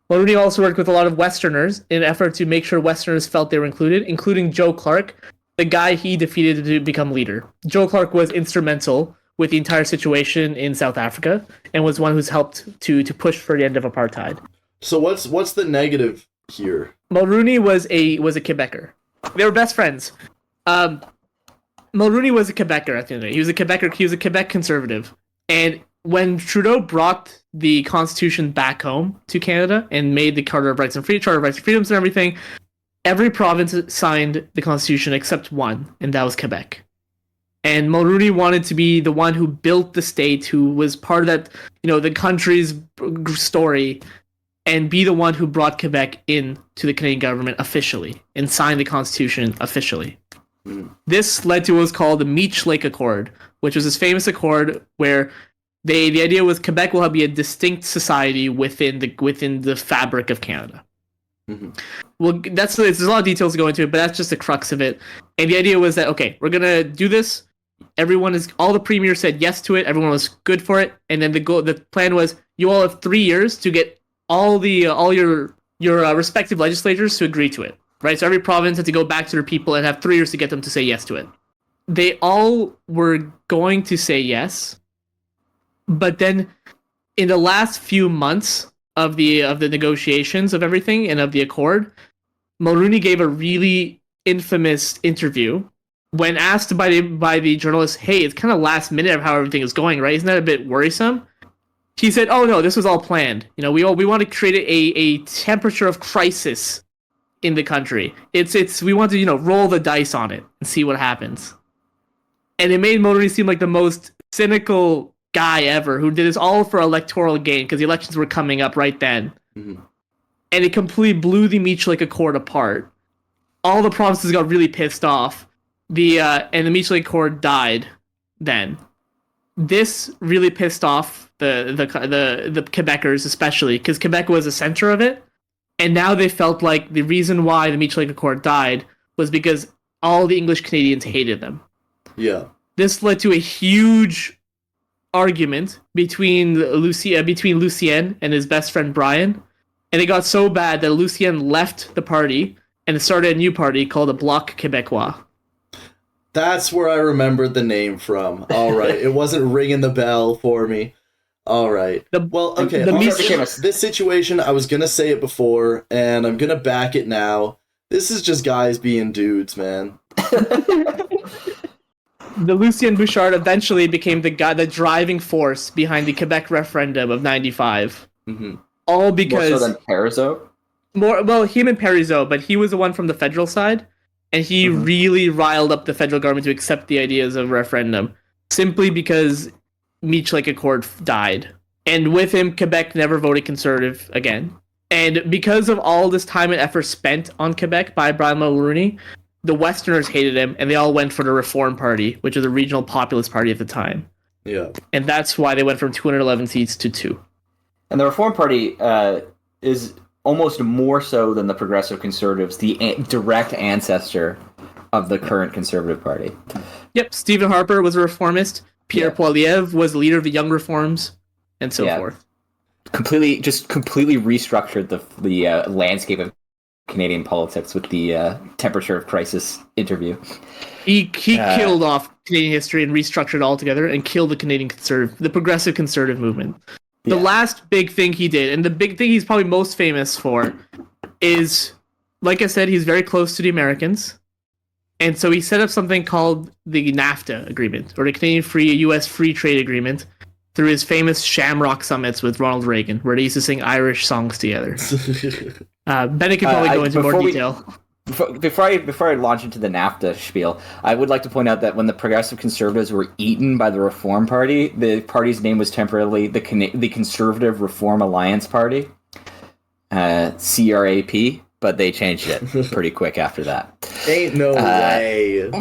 A: Mulroney also worked with a lot of Westerners in an effort to make sure Westerners felt they were included, including Joe Clark, the guy he defeated to become leader. Joe Clark was instrumental with the entire situation in South Africa and was one who's helped to push for the end of apartheid.
C: So what's the negative here?
A: Mulroney was a Quebecer. They were best friends. Mulroney was a Quebecer at the end of the day. He was a Quebecer. He was a Quebec conservative. And when Trudeau brought the Constitution back home to Canada and made the Charter of Rights and Freedoms and everything, every province signed the Constitution except one, and that was Quebec. And Mulroney wanted to be the one who built the state, who was part of that, the country's story. and be the one who brought Quebec in to the Canadian government officially and signed the Constitution officially. This led to what was called the Meech Lake Accord, which was this famous accord where the idea was Quebec will be a distinct society within the fabric of Canada. Mm-hmm. Well, there's a lot of details to go into it, but that's just the crux of it. And the idea was that, okay, we're gonna do this. All the premiers said yes to it. Everyone was good for it. And then the plan was you all have 3 years to get all your respective legislatures to agree to it. Right, so every province had to go back to their people and have 3 years to get them to say yes to it. They all were going to say yes, but then in the last few months of the negotiations of everything and of the accord, Mulroney gave a really infamous interview when asked by the journalist, "Hey, it's kind of last minute of how everything is going, right? Isn't that a bit worrisome?" He said, "Oh no, this was all planned. You know, we want to create a temperature of crisis in the country. We want to, roll the dice on it and see what happens." And it made Mulroney seem like the most cynical guy ever, who did this all for electoral gain because the elections were coming up right then. Mm-hmm. And it completely blew the Meech Lake Accord apart. All the provinces got really pissed off. And the Meech Lake Accord died then. This really pissed off the Quebecers, especially because Quebec was the center of it. And now they felt like the reason why the Meech Lake Accord died was because all the English Canadians hated them.
C: Yeah.
A: This led to a huge argument between Lucien and his best friend Brian. And it got so bad that Lucien left the party and started a new party called the Bloc Québécois.
C: That's where I remembered the name from. All right. It wasn't ringing the bell for me. All right. This situation, I was going to say it before, and I'm going to back it now. This is just guys being dudes, man.
A: The Lucien Bouchard eventually became the driving force behind the Quebec referendum of 95. Mm-hmm. All because...
B: More so than Parizeau?
A: Him and Parizeau, but he was the one from the federal side, and he really riled up the federal government to accept the ideas of referendum, simply because Meech Lake Accord died. And with him, Quebec never voted Conservative again. And because of all this time and effort spent on Quebec by Brian Mulroney, the Westerners hated him, and they all went for the Reform Party, which was a regional populist party at the time.
C: Yeah.
A: And that's why they went from 211 seats to 2.
B: And the Reform Party is almost more so than the Progressive Conservatives, the direct ancestor of the current Conservative Party.
A: Yep, Stephen Harper was a reformist. Pierre Poilievre was the leader of the Young Reforms, and so forth.
B: Completely restructured the landscape of Canadian politics with the temperature of crisis interview.
A: He killed off Canadian history and restructured it altogether and killed the progressive conservative movement. The last big thing he did, and the big thing he's probably most famous for, is, like I said, he's very close to the Americans. And so he set up something called the NAFTA agreement, or the Canadian U.S. Free Trade Agreement, through his famous Shamrock summits with Ronald Reagan, where they used to sing Irish songs together. Bennett can probably go into more detail.
B: Before I launch into the NAFTA spiel, I would like to point out that when the Progressive Conservatives were eaten by the Reform Party, the party's name was temporarily the Conservative Reform Alliance Party, CRAP, but they changed it pretty quick after that.
C: Ain't no way.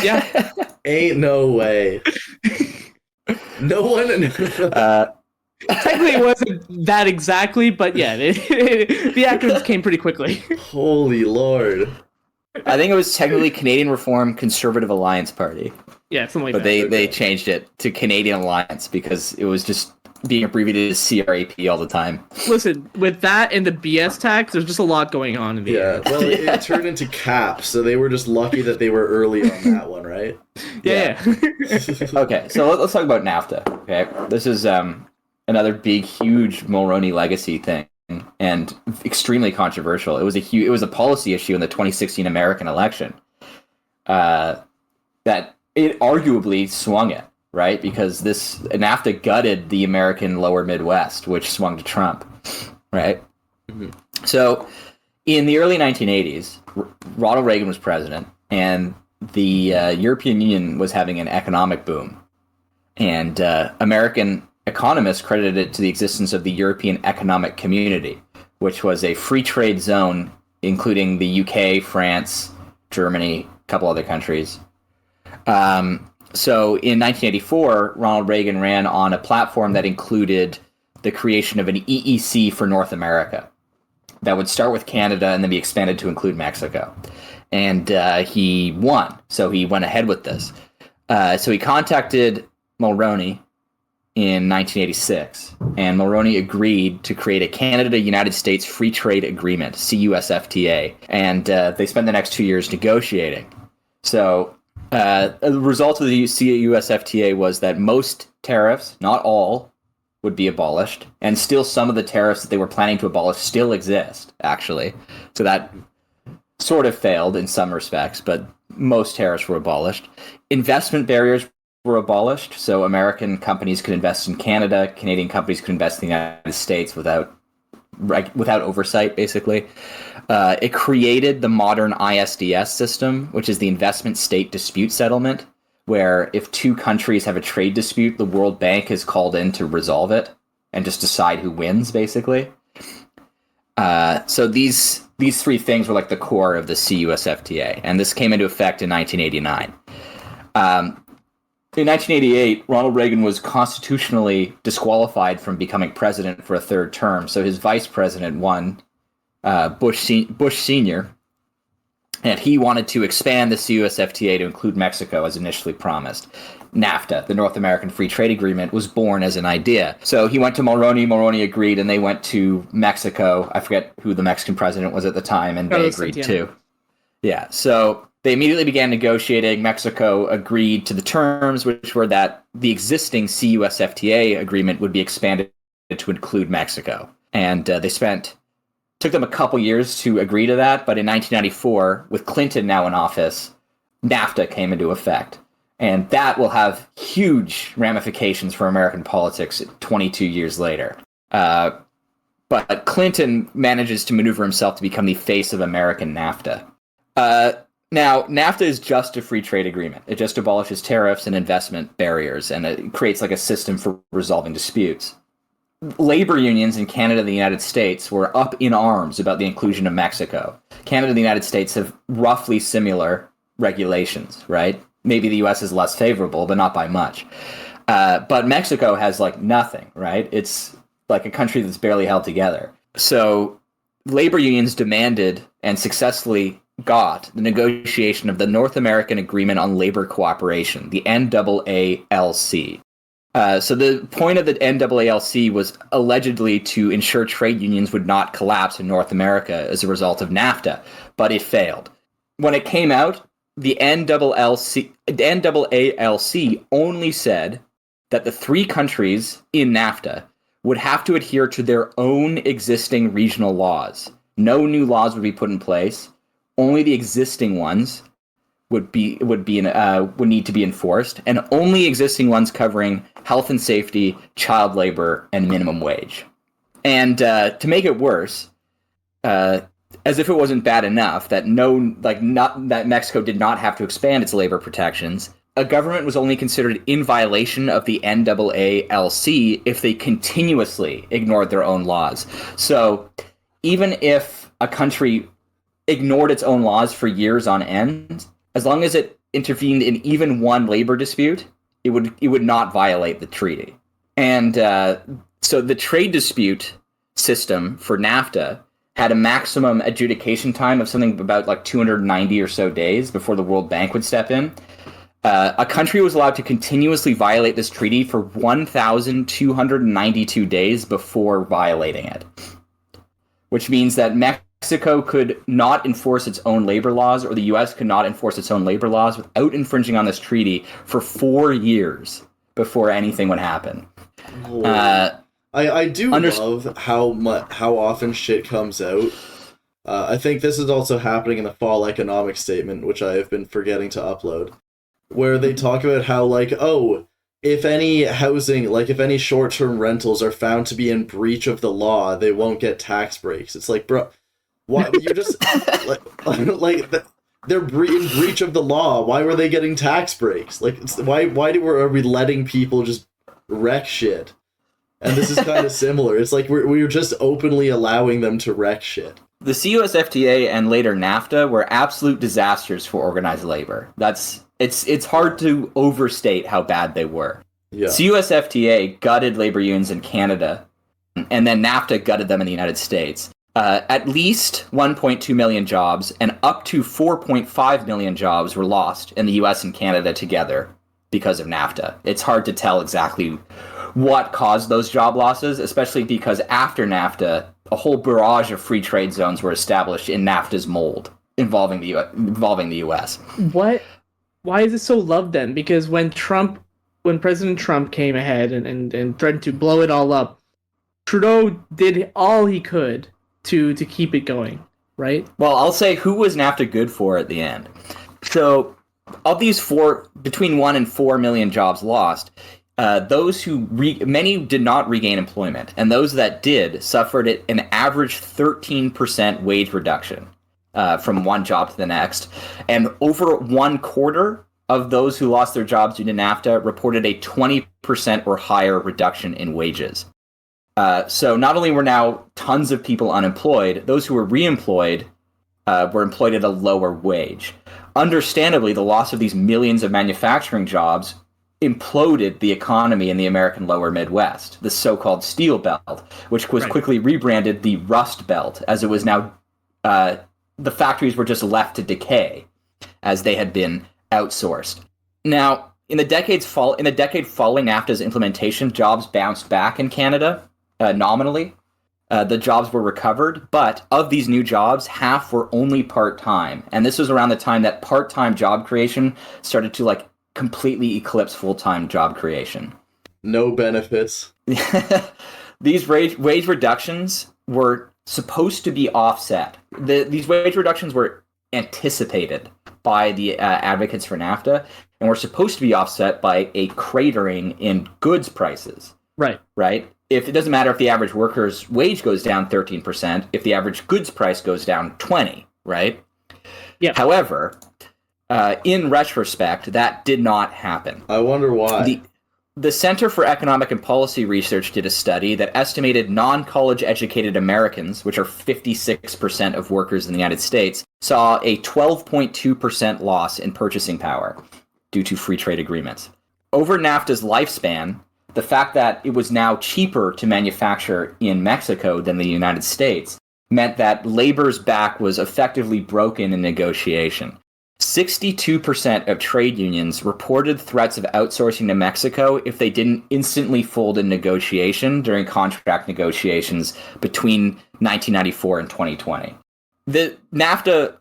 A: Yeah.
C: Ain't no way. No one...
A: Technically, it wasn't that exactly, but yeah, the acronyms came pretty quickly.
C: Holy Lord.
B: I think it was technically Canadian Reform Conservative Alliance Party.
A: Yeah, something like
B: that.
A: But
B: they changed it to Canadian Alliance because it was just being abbreviated as CRAP all the time.
A: Listen, with that and the BS tax, there's just a lot going on in the area.
C: Well, it turned into CAP, so they were just lucky that they were early on that one, right?
A: Yeah.
B: Okay, so let's talk about NAFTA. Okay, this is another big, huge Mulroney legacy thing, and extremely controversial. It was a policy issue in the 2016 American election that it arguably swung it, right? Because this NAFTA gutted the American lower Midwest, which swung to Trump, right? Mm-hmm. So in the early 1980s, Ronald Reagan was president, and the European Union was having an economic boom, and American economists credited it to the existence of the European Economic Community, which was a free trade zone, including the UK, France, Germany, a couple other countries. So in 1984, Ronald Reagan ran on a platform that included the creation of an EEC for North America that would start with Canada and then be expanded to include Mexico. And he won, so he went ahead with this. So he contacted Mulroney in 1986, and Mulroney agreed to create a Canada-United States Free Trade Agreement, CUSFTA, and they spent the next 2 years negotiating. So the result of the CUSFTA was that most tariffs, not all, would be abolished, and still some of the tariffs that they were planning to abolish still exist, actually. So that sort of failed in some respects, but most tariffs were abolished. Investment barriers were abolished, so American companies could invest in Canada, Canadian companies could invest in the United States without oversight, basically. It created the modern ISDS system, which is the Investment State Dispute Settlement, where if two countries have a trade dispute, the World Bank is called in to resolve it and just decide who wins, basically. So these three things were like the core of the CUSFTA, and this came into effect in 1989. In 1988, Ronald Reagan was constitutionally disqualified from becoming president for a third term, so his vice president won, Bush Sr., and he wanted to expand the CUSFTA to include Mexico as initially promised. NAFTA, the North American Free Trade Agreement, was born as an idea. So he went to Mulroney, Mulroney agreed, and they went to Mexico. I forget who the Mexican president was at the time, and they agreed too. Yeah, so they immediately began negotiating. Mexico agreed to the terms, which were that the existing CUSFTA agreement would be expanded to include Mexico. And took them a couple years to agree to that, but in 1994, with Clinton now in office, NAFTA came into effect. And that will have huge ramifications for American politics 22 years later. But Clinton manages to maneuver himself to become the face of American NAFTA. Now, NAFTA is just a free trade agreement. It just abolishes tariffs and investment barriers, and it creates like a system for resolving disputes. Labor unions in Canada and the United States were up in arms about the inclusion of Mexico. Canada and the United States have roughly similar regulations, right? Maybe the U.S. is less favorable, but not by much. But Mexico has like nothing, right? It's like a country that's barely held together. So labor unions demanded and successfully got the negotiation of the North American Agreement on Labor Cooperation, the NAALC. So the point of the NAALC was allegedly to ensure trade unions would not collapse in North America as a result of NAFTA, but it failed. When it came out, the NAALC only said that the three countries in NAFTA would have to adhere to their own existing regional laws. No new laws would be put in place. Only the existing ones would need to be enforced, and only existing ones covering health and safety, child labor, and minimum wage. And to make it worse, as if it wasn't bad enough that that Mexico did not have to expand its labor protections, a government was only considered in violation of the NAALC if they continuously ignored their own laws. So even if a country ignored its own laws for years on end, as long as it intervened in even one labor dispute, it would not violate the treaty. And so the trade dispute system for NAFTA had a maximum adjudication time of something about like 290 or so days before the World Bank would step in. A country was allowed to continuously violate this treaty for 1,292 days before violating it, which means that Mexico could not enforce its own labor laws, or the U.S. could not enforce its own labor laws without infringing on this treaty for 4 years before anything would happen.
C: I do love how often shit comes out. I think this is also happening in the fall economic statement, which I have been forgetting to upload, where they talk about how, like, oh, if any housing, like if any short-term rentals are found to be in breach of the law, they won't get tax breaks. It's like, bro, why you're just they're in breach of the law. Why were they getting tax breaks? Like, why are we letting people just wreck shit? And this is kind of similar. It's like we're just openly allowing them to wreck shit.
B: The CUSFTA and later NAFTA were absolute disasters for organized labor. It's hard to overstate how bad they were.
C: Yeah.
B: CUSFTA gutted labor unions in Canada, and then NAFTA gutted them in the United States. At least 1.2 million jobs and up to 4.5 million jobs were lost in the US and Canada together because of NAFTA. It's hard to tell exactly what caused those job losses, especially because after NAFTA, a whole barrage of free trade zones were established in NAFTA's mold involving the US.
A: Why is it so loved then? Because when President Trump came ahead and threatened to blow it all up, Trudeau did all he could to keep it going, right?
B: Well, I'll say who was NAFTA good for at the end. So of these between 1 and 4 million jobs lost, many did not regain employment, and those that did suffered an average 13% wage reduction from one job to the next. And over 1/4 of those who lost their jobs due to NAFTA reported a 20% or higher reduction in wages. So not only were now tons of people unemployed, those who were reemployed were employed at a lower wage. Understandably, the loss of these millions of manufacturing jobs imploded the economy in the American lower Midwest, the so-called Steel Belt, which was quickly rebranded the Rust Belt, as it was now the factories were just left to decay as they had been outsourced. Now, in the decade following NAFTA's implementation, jobs bounced back in Canada nominally. The jobs were recovered, but of these new jobs, half were only part-time. And this was around the time that part-time job creation started to completely eclipse full-time job creation.
C: No benefits.
B: These wage reductions were supposed to be offset. These wage reductions were anticipated by the advocates for NAFTA and were supposed to be offset by a cratering in goods prices. Right? If it doesn't matter if the average worker's wage goes down 13%, if the average goods price goes down 20%, right?
A: Yeah.
B: However, in retrospect, that did not happen.
C: I wonder why.
B: The Center for Economic and Policy Research did a study that estimated non-college educated Americans, which are 56% of workers in the United States, saw a 12.2% loss in purchasing power due to free trade agreements. Over NAFTA's lifespan, the fact that it was now cheaper to manufacture in Mexico than the United States meant that labor's back was effectively broken in negotiation. 62% of trade unions reported threats of outsourcing to Mexico if they didn't instantly fold in negotiation during contract negotiations between 1994 and 2020. The NAFTA,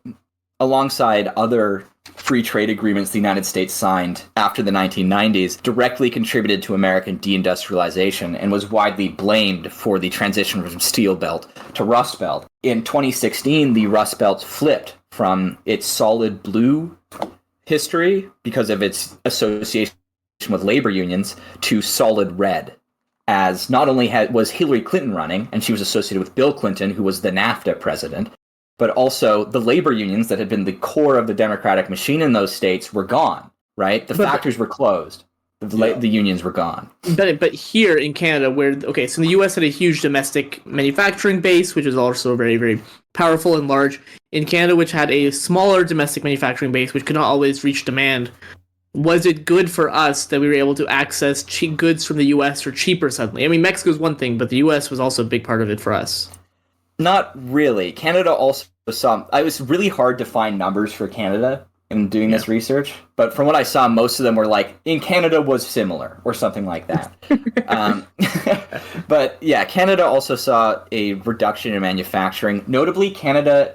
B: alongside other free trade agreements the United States signed after the 1990s, directly contributed to American deindustrialization and was widely blamed for the transition from Steel Belt to Rust Belt. In 2016, the Rust Belt flipped from its solid blue history because of its association with labor unions to solid red, as not only was Hillary Clinton running, and she was associated with Bill Clinton, who was the NAFTA president, but also the labor unions that had been the core of the democratic machine in those states were gone, right? The factories were closed. The unions were gone.
A: But here in Canada, so the U.S. had a huge domestic manufacturing base, which is also very, very powerful and large. In Canada, which had a smaller domestic manufacturing base, which could not always reach demand, was it good for us that we were able to access cheap goods from the U.S. for cheaper suddenly? I mean, Mexico's one thing, but the U.S. was also a big part of it for us.
B: Not really. Canada also saw... It was really hard to find numbers for Canada in doing this research, but from what I saw, most of them were in Canada was similar or something like that. But yeah, Canada also saw a reduction in manufacturing. Notably, Brian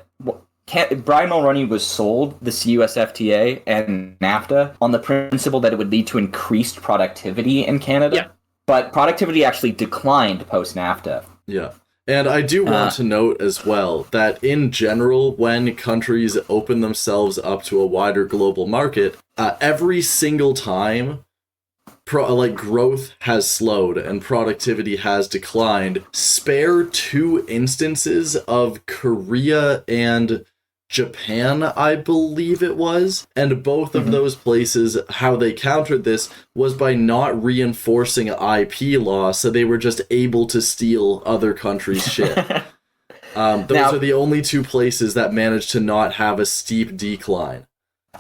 B: Mulroney was sold the CUSFTA and NAFTA on the principle that it would lead to increased productivity in Canada, but productivity actually declined post-NAFTA.
C: Yeah. And I do want to note as well that in general, when countries open themselves up to a wider global market, every single time growth has slowed and productivity has declined, spare 2 instances of Korea and Japan, I believe it was. And both of those places, how they countered this was by not reinforcing IP law, so they were just able to steal other countries' shit. Those are the only two places that managed to not have a steep decline.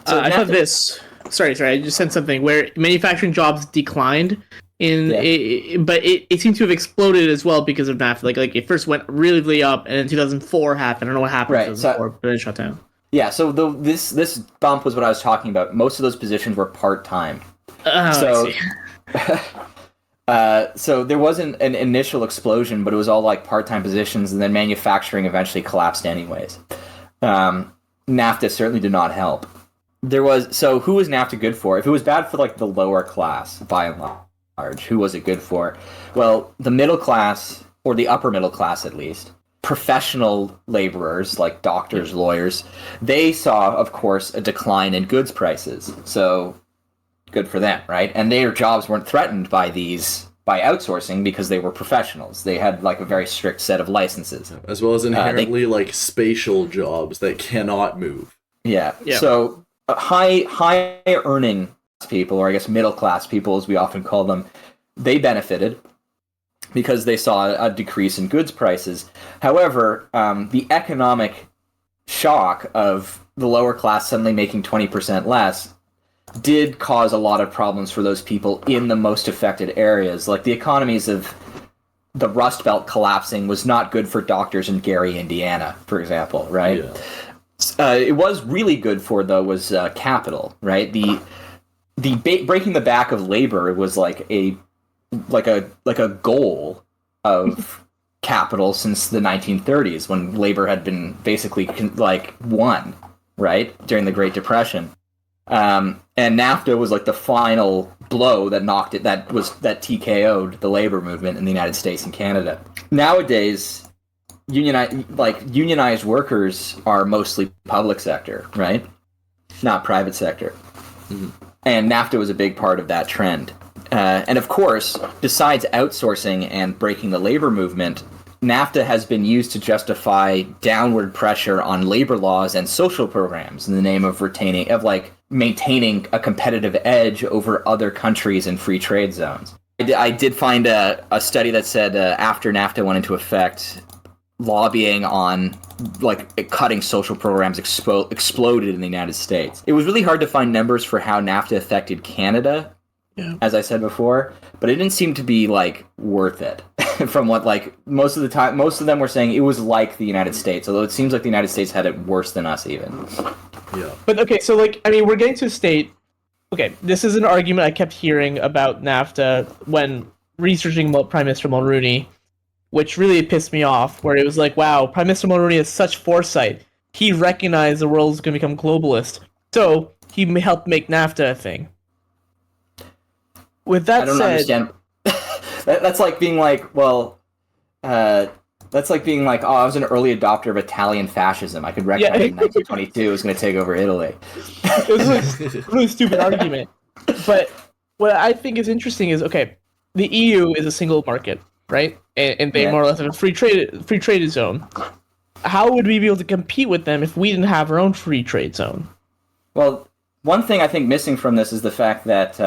A: So I thought this. Sorry, I just said something where manufacturing jobs declined. But it seemed to have exploded as well because of NAFTA. Like it first went really up, and in 2004 happened. I don't know what happened in 2004, but it shut down.
B: Yeah, so this bump was what I was talking about. Most of those positions were part-time.
A: So
B: there wasn't an initial explosion, but it was all like part-time positions, and then manufacturing eventually collapsed anyways. NAFTA certainly did not help. Who was NAFTA good for? If it was bad for like the lower class, by and large, who was it good for? Well, the middle class, or the upper middle class at least, professional laborers like doctors, lawyers, they saw, of course, a decline in goods prices. So good for them, right? And their jobs weren't threatened by outsourcing because they were professionals. They had like a very strict set of licenses.
C: As well as inherently like spatial jobs that cannot move.
B: Yeah. So high earning people, or I guess middle class people as we often call them, they benefited because they saw a decrease in goods prices. However, the economic shock of the lower class suddenly making 20% less did cause a lot of problems for those people in the most affected areas. Like the economies of the Rust Belt collapsing was not good for doctors in Gary, Indiana, for example, right? Yeah. It was really good for, though, was capital, right? The breaking the back of labor was like a goal of capital since the 1930s, when labor had been basically won, right, during the Great Depression. And NAFTA was like the final blow that that TKO'd the labor movement in the United States and Canada. Nowadays, unionized workers are mostly public sector, right? Not private sector. Mm-hmm. And NAFTA was a big part of that trend. And of course, besides outsourcing and breaking the labor movement, NAFTA has been used to justify downward pressure on labor laws and social programs in the name of maintaining a competitive edge over other countries and free trade zones. I did find a study that said after NAFTA went into effect, lobbying on cutting social programs exploded in the United States. It was really hard to find numbers for how NAFTA affected Canada, as I said before, but it didn't seem to be worth it. From what most of them were saying, it was like the United States, although it seems like the United States had it worse than us even.
A: Yeah. But okay, so we're getting to a state. Okay, this is an argument I kept hearing about NAFTA when researching Prime Minister Mulroney, which really pissed me off, where it was like, wow, Prime Minister Mulroney has such foresight. He recognized the world is going to become globalist, so he helped make NAFTA a thing. With that said... I don't understand.
B: That's like being oh, I was an early adopter of Italian fascism. I could recognize in 1922 it was going to take over Italy.
A: It was a really stupid argument. But what I think is interesting is, okay, the EU is a single market, right? And they more or less have a free trade zone. How would we be able to compete with them if we didn't have our own free trade zone?
B: Well, one thing I think missing from this is the fact that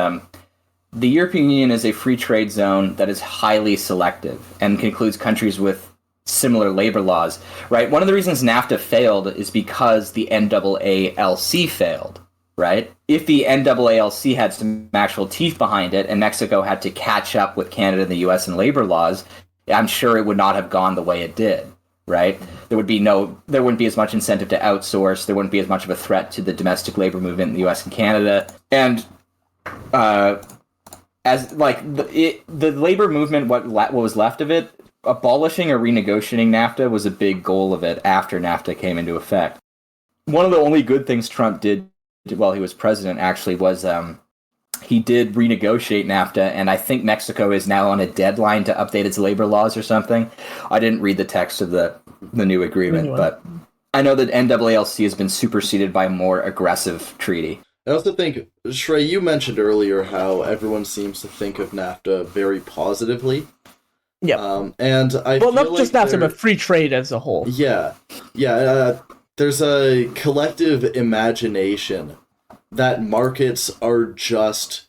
B: the European Union is a free trade zone that is highly selective and includes countries with similar labor laws, right? One of the reasons NAFTA failed is because the NAALC failed, right? If the NAALC had some actual teeth behind it and Mexico had to catch up with Canada and the US in labor laws, I'm sure it would not have gone the way it did, right? There wouldn't be as much incentive to outsource. There wouldn't be as much of a threat to the domestic labor movement in the US and Canada. And the labor movement, what was left of it, abolishing or renegotiating NAFTA was a big goal of it after NAFTA came into effect. One of the only good things Trump did while he was president actually was he did renegotiate NAFTA, and I think Mexico is now on a deadline to update its labor laws or something. I didn't read the text of the new agreement, but I know that NAALC has been superseded by a more aggressive treaty.
C: I also think, Shrey, you mentioned earlier how everyone seems to think of NAFTA very positively. Yeah. And I feel
A: not just NAFTA, but free trade as a whole.
C: Yeah. there's a collective imagination that markets are just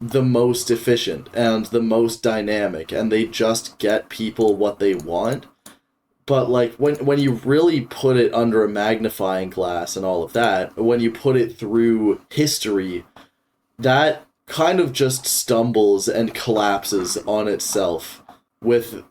C: the most efficient and the most dynamic, and they just get people what they want. But like when you really put it under a magnifying glass and all of that, when you put it through history, that kind of just stumbles and collapses on itself with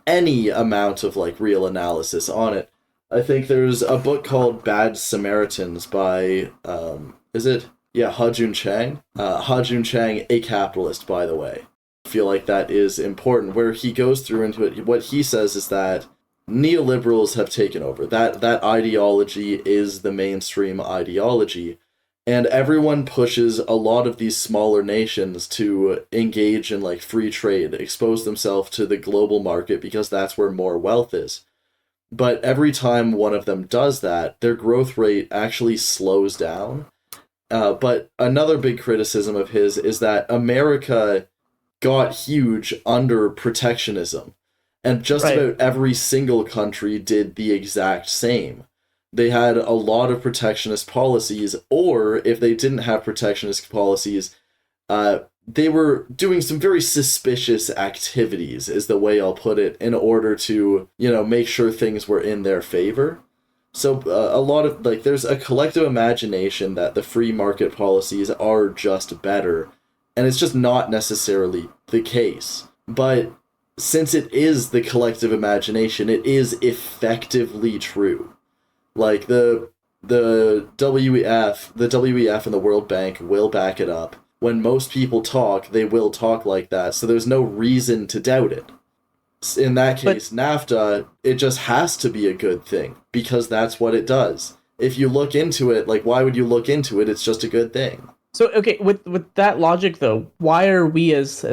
C: any amount of like real analysis on it. I think there's a book called Bad Samaritans by Ha-Joon Chang. Ha-Joon Chang, a capitalist, by the way. I feel like that is important, where he goes through into it. What he says is that neoliberals have taken over. That ideology is the mainstream ideology, and everyone pushes a lot of these smaller nations to engage in like free trade, expose themselves to the global market because that's where more wealth is. But every time one of them does that, their growth rate actually slows down. But another big criticism of his is that America got huge under protectionism. And just about every single country did the exact same. They had a lot of protectionist policies, or if they didn't have protectionist policies, they were doing some very suspicious activities, is the way I'll put it, in order to, make sure things were in their favor. So a lot of, like, there's a collective imagination that the free market policies are just better, and it's just not necessarily the case. But since it is the collective imagination, it is effectively true. Like, the WEF and the World Bank will back it up. When most people talk, they will talk like that, so there's no reason to doubt it. In that case, NAFTA, it just has to be a good thing, because that's what it does. If you look into it, like, why would you look into it? It's just a good thing.
A: So, okay, with that logic, though, why are we as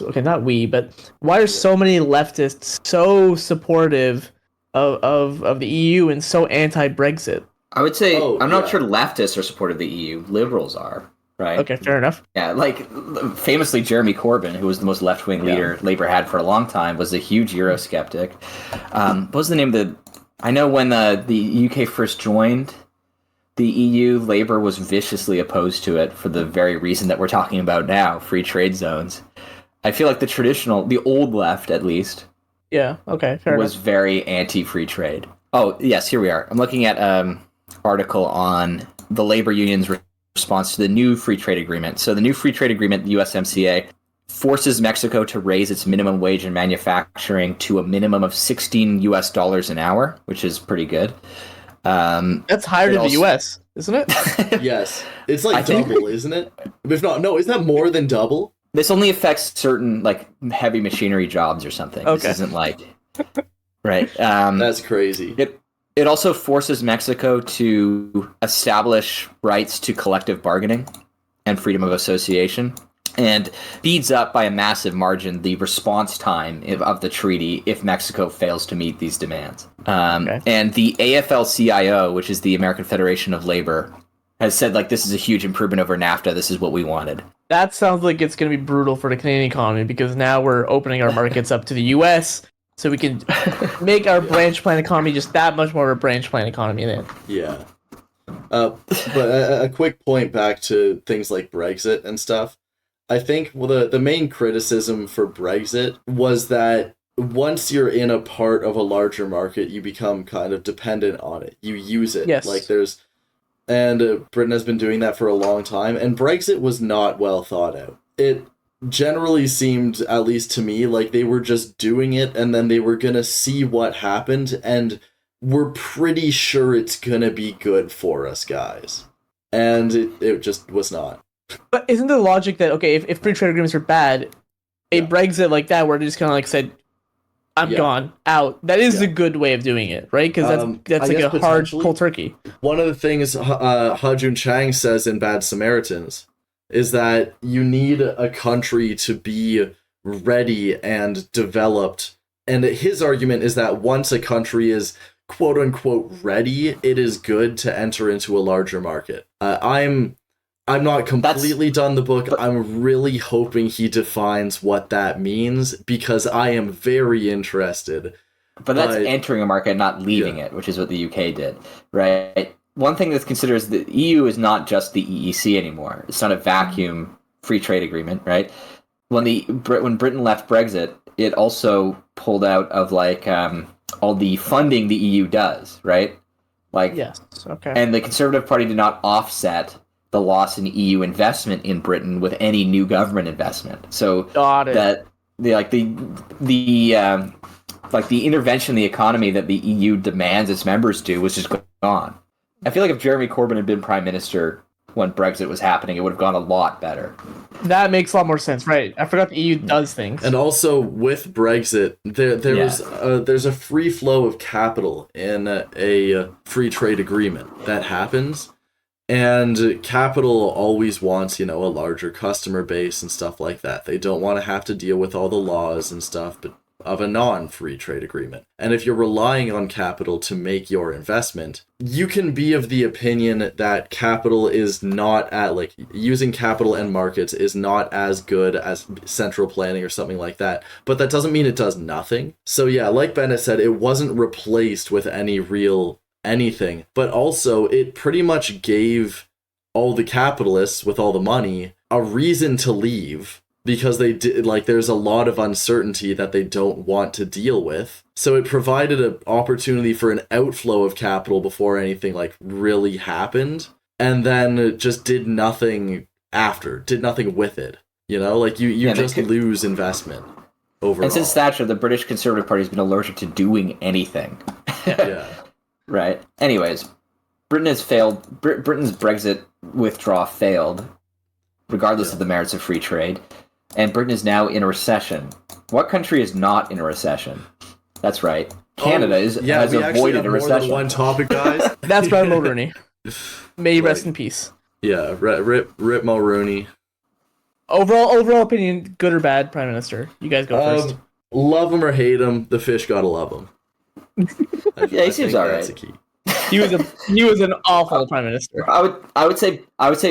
A: okay, not we, but why are so many leftists so supportive of the EU and so anti-Brexit?
B: I would say, I'm not sure leftists are supportive of the EU. Liberals are. Right.
A: Okay, fair enough.
B: Yeah, like famously Jeremy Corbyn, who was the most left-wing leader Labour had for a long time, was a huge Eurosceptic. What was the name of I know when the UK first joined the EU, Labour was viciously opposed to it for the very reason that we're talking about now, free trade zones. I feel like the old left at least,
A: fair
B: was
A: enough.
B: very anti-free trade. Oh, yes, here we are. I'm looking at article on the Labour union's response to the new free trade agreement. So the new free trade agreement, the USMCA, forces Mexico to raise its minimum wage in manufacturing to a minimum of $16 an hour, which is pretty good.
A: That's higher than the US, isn't it?
C: Yes. It's like double, isn't it? If not, no, isn't that more than double?
B: This only affects certain like heavy machinery jobs or something.
A: Okay.
B: This isn't like... Right.
C: That's crazy.
B: It also forces Mexico to establish rights to collective bargaining and freedom of association, and speeds up by a massive margin the response time of the treaty if Mexico fails to meet these demands. And the AFL-CIO, which is the American Federation of Labor, has said, like, this is a huge improvement over NAFTA. This is what we wanted.
A: That sounds like it's going to be brutal for the Canadian economy, because now we're opening our markets up to the US, so we can make our branch plant economy just that much more of a branch plant economy then.
C: Yeah. But a quick point back to things like Brexit and stuff. I think the main criticism for Brexit was that once you're in a part of a larger market, you become kind of dependent on it. You use it.
A: Yes.
C: Like and Britain has been doing that for a long time, and Brexit was not well thought out. It generally seemed, at least to me, like they were just doing it and then they were gonna see what happened, and we're pretty sure it's gonna be good for us, guys. And it just was not.
A: But isn't the logic that, okay, if free trade agreements are bad, a Brexit like that, where they just kind of like said, I'm gone, out, that is a good way of doing it, right? Because that's like a hard cold turkey.
C: One of the things Ha-Joon Chang says in Bad Samaritans is that you need a country to be ready and developed. And his argument is that once a country is quote-unquote ready, it is good to enter into a larger market. I'm not completely done the book. I'm really hoping he defines what that means, because I am very interested.
B: But that's entering a market, not leaving it, which is what the UK did, right? One thing that's considered is the EU is not just the EEC anymore. It's not a vacuum free trade agreement, right? When Britain left Brexit, it also pulled out of like all the funding the EU does, right? Like,
D: yes, okay.
B: And the Conservative Party did not offset the loss in EU investment in Britain with any new government investment. So that the intervention in the economy that the EU demands its members do was just gone. I feel like if Jeremy Corbyn had been Prime Minister when Brexit was happening, it would have gone a lot better.
D: That makes a lot more sense, right? I forgot the EU does things.
C: And also with Brexit, there's a free flow of capital in a free trade agreement that happens. And capital always wants, a larger customer base and stuff like that. They don't want to have to deal with all the laws and stuff, but of a non-free trade agreement. And if you're relying on capital to make your investment, you can be of the opinion that capital is not using capital and markets is not as good as central planning or something like that. But that doesn't mean it does nothing. So yeah, like Bennett said, it wasn't replaced with any real anything, but also it pretty much gave all the capitalists with all the money a reason to leave. Because they did, there's a lot of uncertainty that they don't want to deal with. So it provided an opportunity for an outflow of capital before anything really happened. And then just did nothing with it. You just lose investment overall.
B: And since Thatcher, the British Conservative Party has been allergic to doing anything.
C: Yeah.
B: Right. Anyways, Britain has failed. Britain's Brexit withdrawal failed, regardless of the merits of free trade. And Britain is now in a recession. What country is not in a recession? That's right. Canada has avoided a recession.
C: One topic, guys.
D: That's Brian Mulroney. May he rest in peace.
C: Yeah, rip Mulroney.
D: Overall opinion, good or bad, Prime Minister? You guys go first.
C: Love him or hate him, the fish gotta love him.
B: He seems alright.
C: That's a key.
D: He was an awful Prime Minister.
B: I would say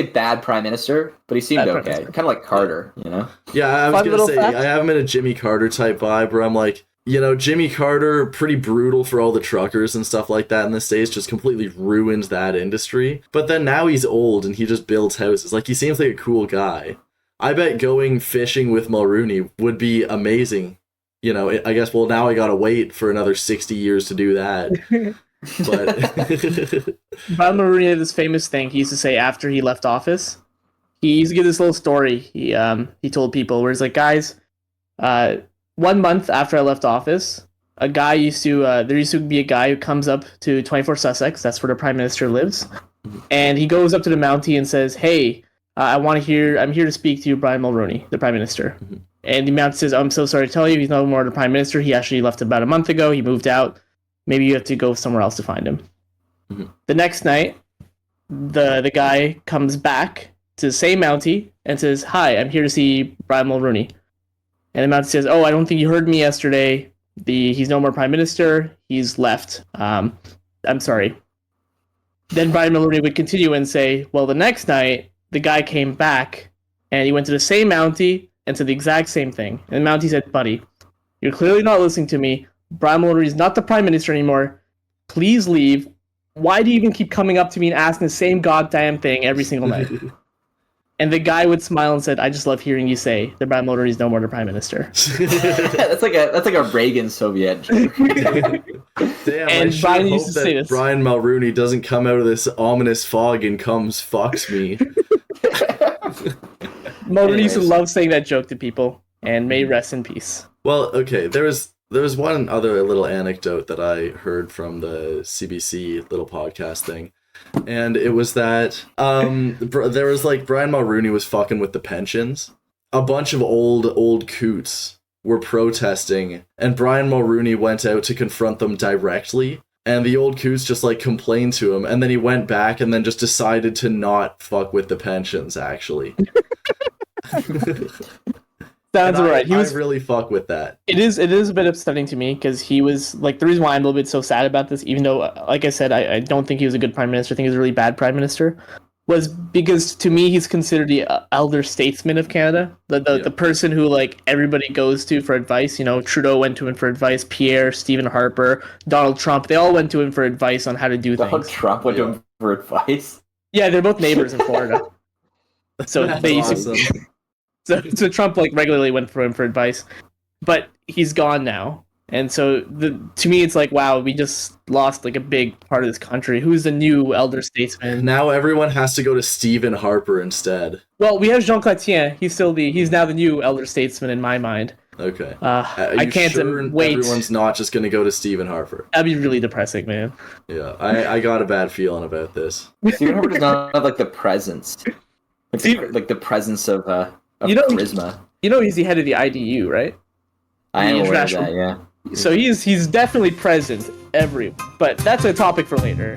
B: bad Prime Minister, but he seemed okay. Kind of like Carter,
C: Yeah, I was gonna say I have him in a Jimmy Carter type vibe where I'm like, Jimmy Carter, pretty brutal for all the truckers and stuff like that in the States, just completely ruined that industry. But then now he's old and he just builds houses. He seems like a cool guy. I bet going fishing with Mulroney would be amazing. I guess, now I gotta wait for another 60 years to do that. But
D: Brian Mulroney had this famous thing he used to say after he left office. He used to give this little story he told people where he's like, guys, 1 month after I left office, there used to be a guy who comes up to 24 Sussex, that's where the Prime Minister lives, and he goes up to the Mountie and says, hey, I'm here to speak to you, Brian Mulroney, the Prime Minister. Mm-hmm. And the Mountie says, I'm so sorry to tell you, he's no more the Prime Minister. He actually left about a month ago. He moved out. Maybe you have to go somewhere else to find him. Mm-hmm. The next night, the guy comes back to the same Mountie and says, hi, I'm here to see Brian Mulroney. And the Mountie says, oh, I don't think you heard me yesterday. He's no more Prime Minister. He's left. I'm sorry. Then Brian Mulroney would continue and say, well, the next night, the guy came back and he went to the same Mountie and said the exact same thing. And the Mountie said, buddy, you're clearly not listening to me. Brian Mulroney is not the Prime Minister anymore. Please leave. Why do you even keep coming up to me and asking the same goddamn thing every single night? And the guy would smile and said, I just love hearing you say that Brian Mulroney is no more the Prime Minister.
B: That's like a Reagan Soviet joke.
C: Damn, and Brian used to say this. Brian Mulroney doesn't come out of this ominous fog and fucks me.
D: Mulroney used to love saying that joke to people, and may rest in peace.
C: Well, okay, there was one other little anecdote that I heard from the CBC little podcast thing. And it was that there was Brian Mulroney was fucking with the pensions. A bunch of old coots were protesting, and Brian Mulroney went out to confront them directly. And the old coots just complained to him, and then he went back and then just decided to not fuck with the pensions, actually.
D: Sounds alright.
C: I really fuck with that.
D: It is a bit upsetting to me because he was the reason why I'm a little bit so sad about this, even though, like I said, I don't think he was a good prime minister. I think he was a really bad prime minister. was because to me he's considered the elder statesman of Canada, the person who like everybody goes to for advice. You know, Trudeau went to him for advice, Pierre, Stephen Harper, Donald Trump, they all went to him for advice on how to do
B: Donald
D: things.
B: Trump went to him for advice?
D: Yeah, they're both neighbors in Florida. So they used
C: awesome.
D: so Trump like regularly went for him for advice. But he's gone now. And so to me it's like, wow, we just lost like a big part of this country. Who's the new elder statesman?
C: Now everyone has to go to Stephen Harper instead.
D: Well, we have Jean Chrétien. He's now the new elder statesman in my mind.
C: Okay.
D: I can't wait.
C: Everyone's not just going to go to Stephen Harper.
D: That'd be really depressing, man.
C: Yeah, I got a bad feeling about this.
B: Stephen Harper does not have like the presence, like the presence of charisma.
D: You know, he's the head of the IDU, right?
B: I am aware of that. Yeah.
D: So he's definitely present but that's a topic for later.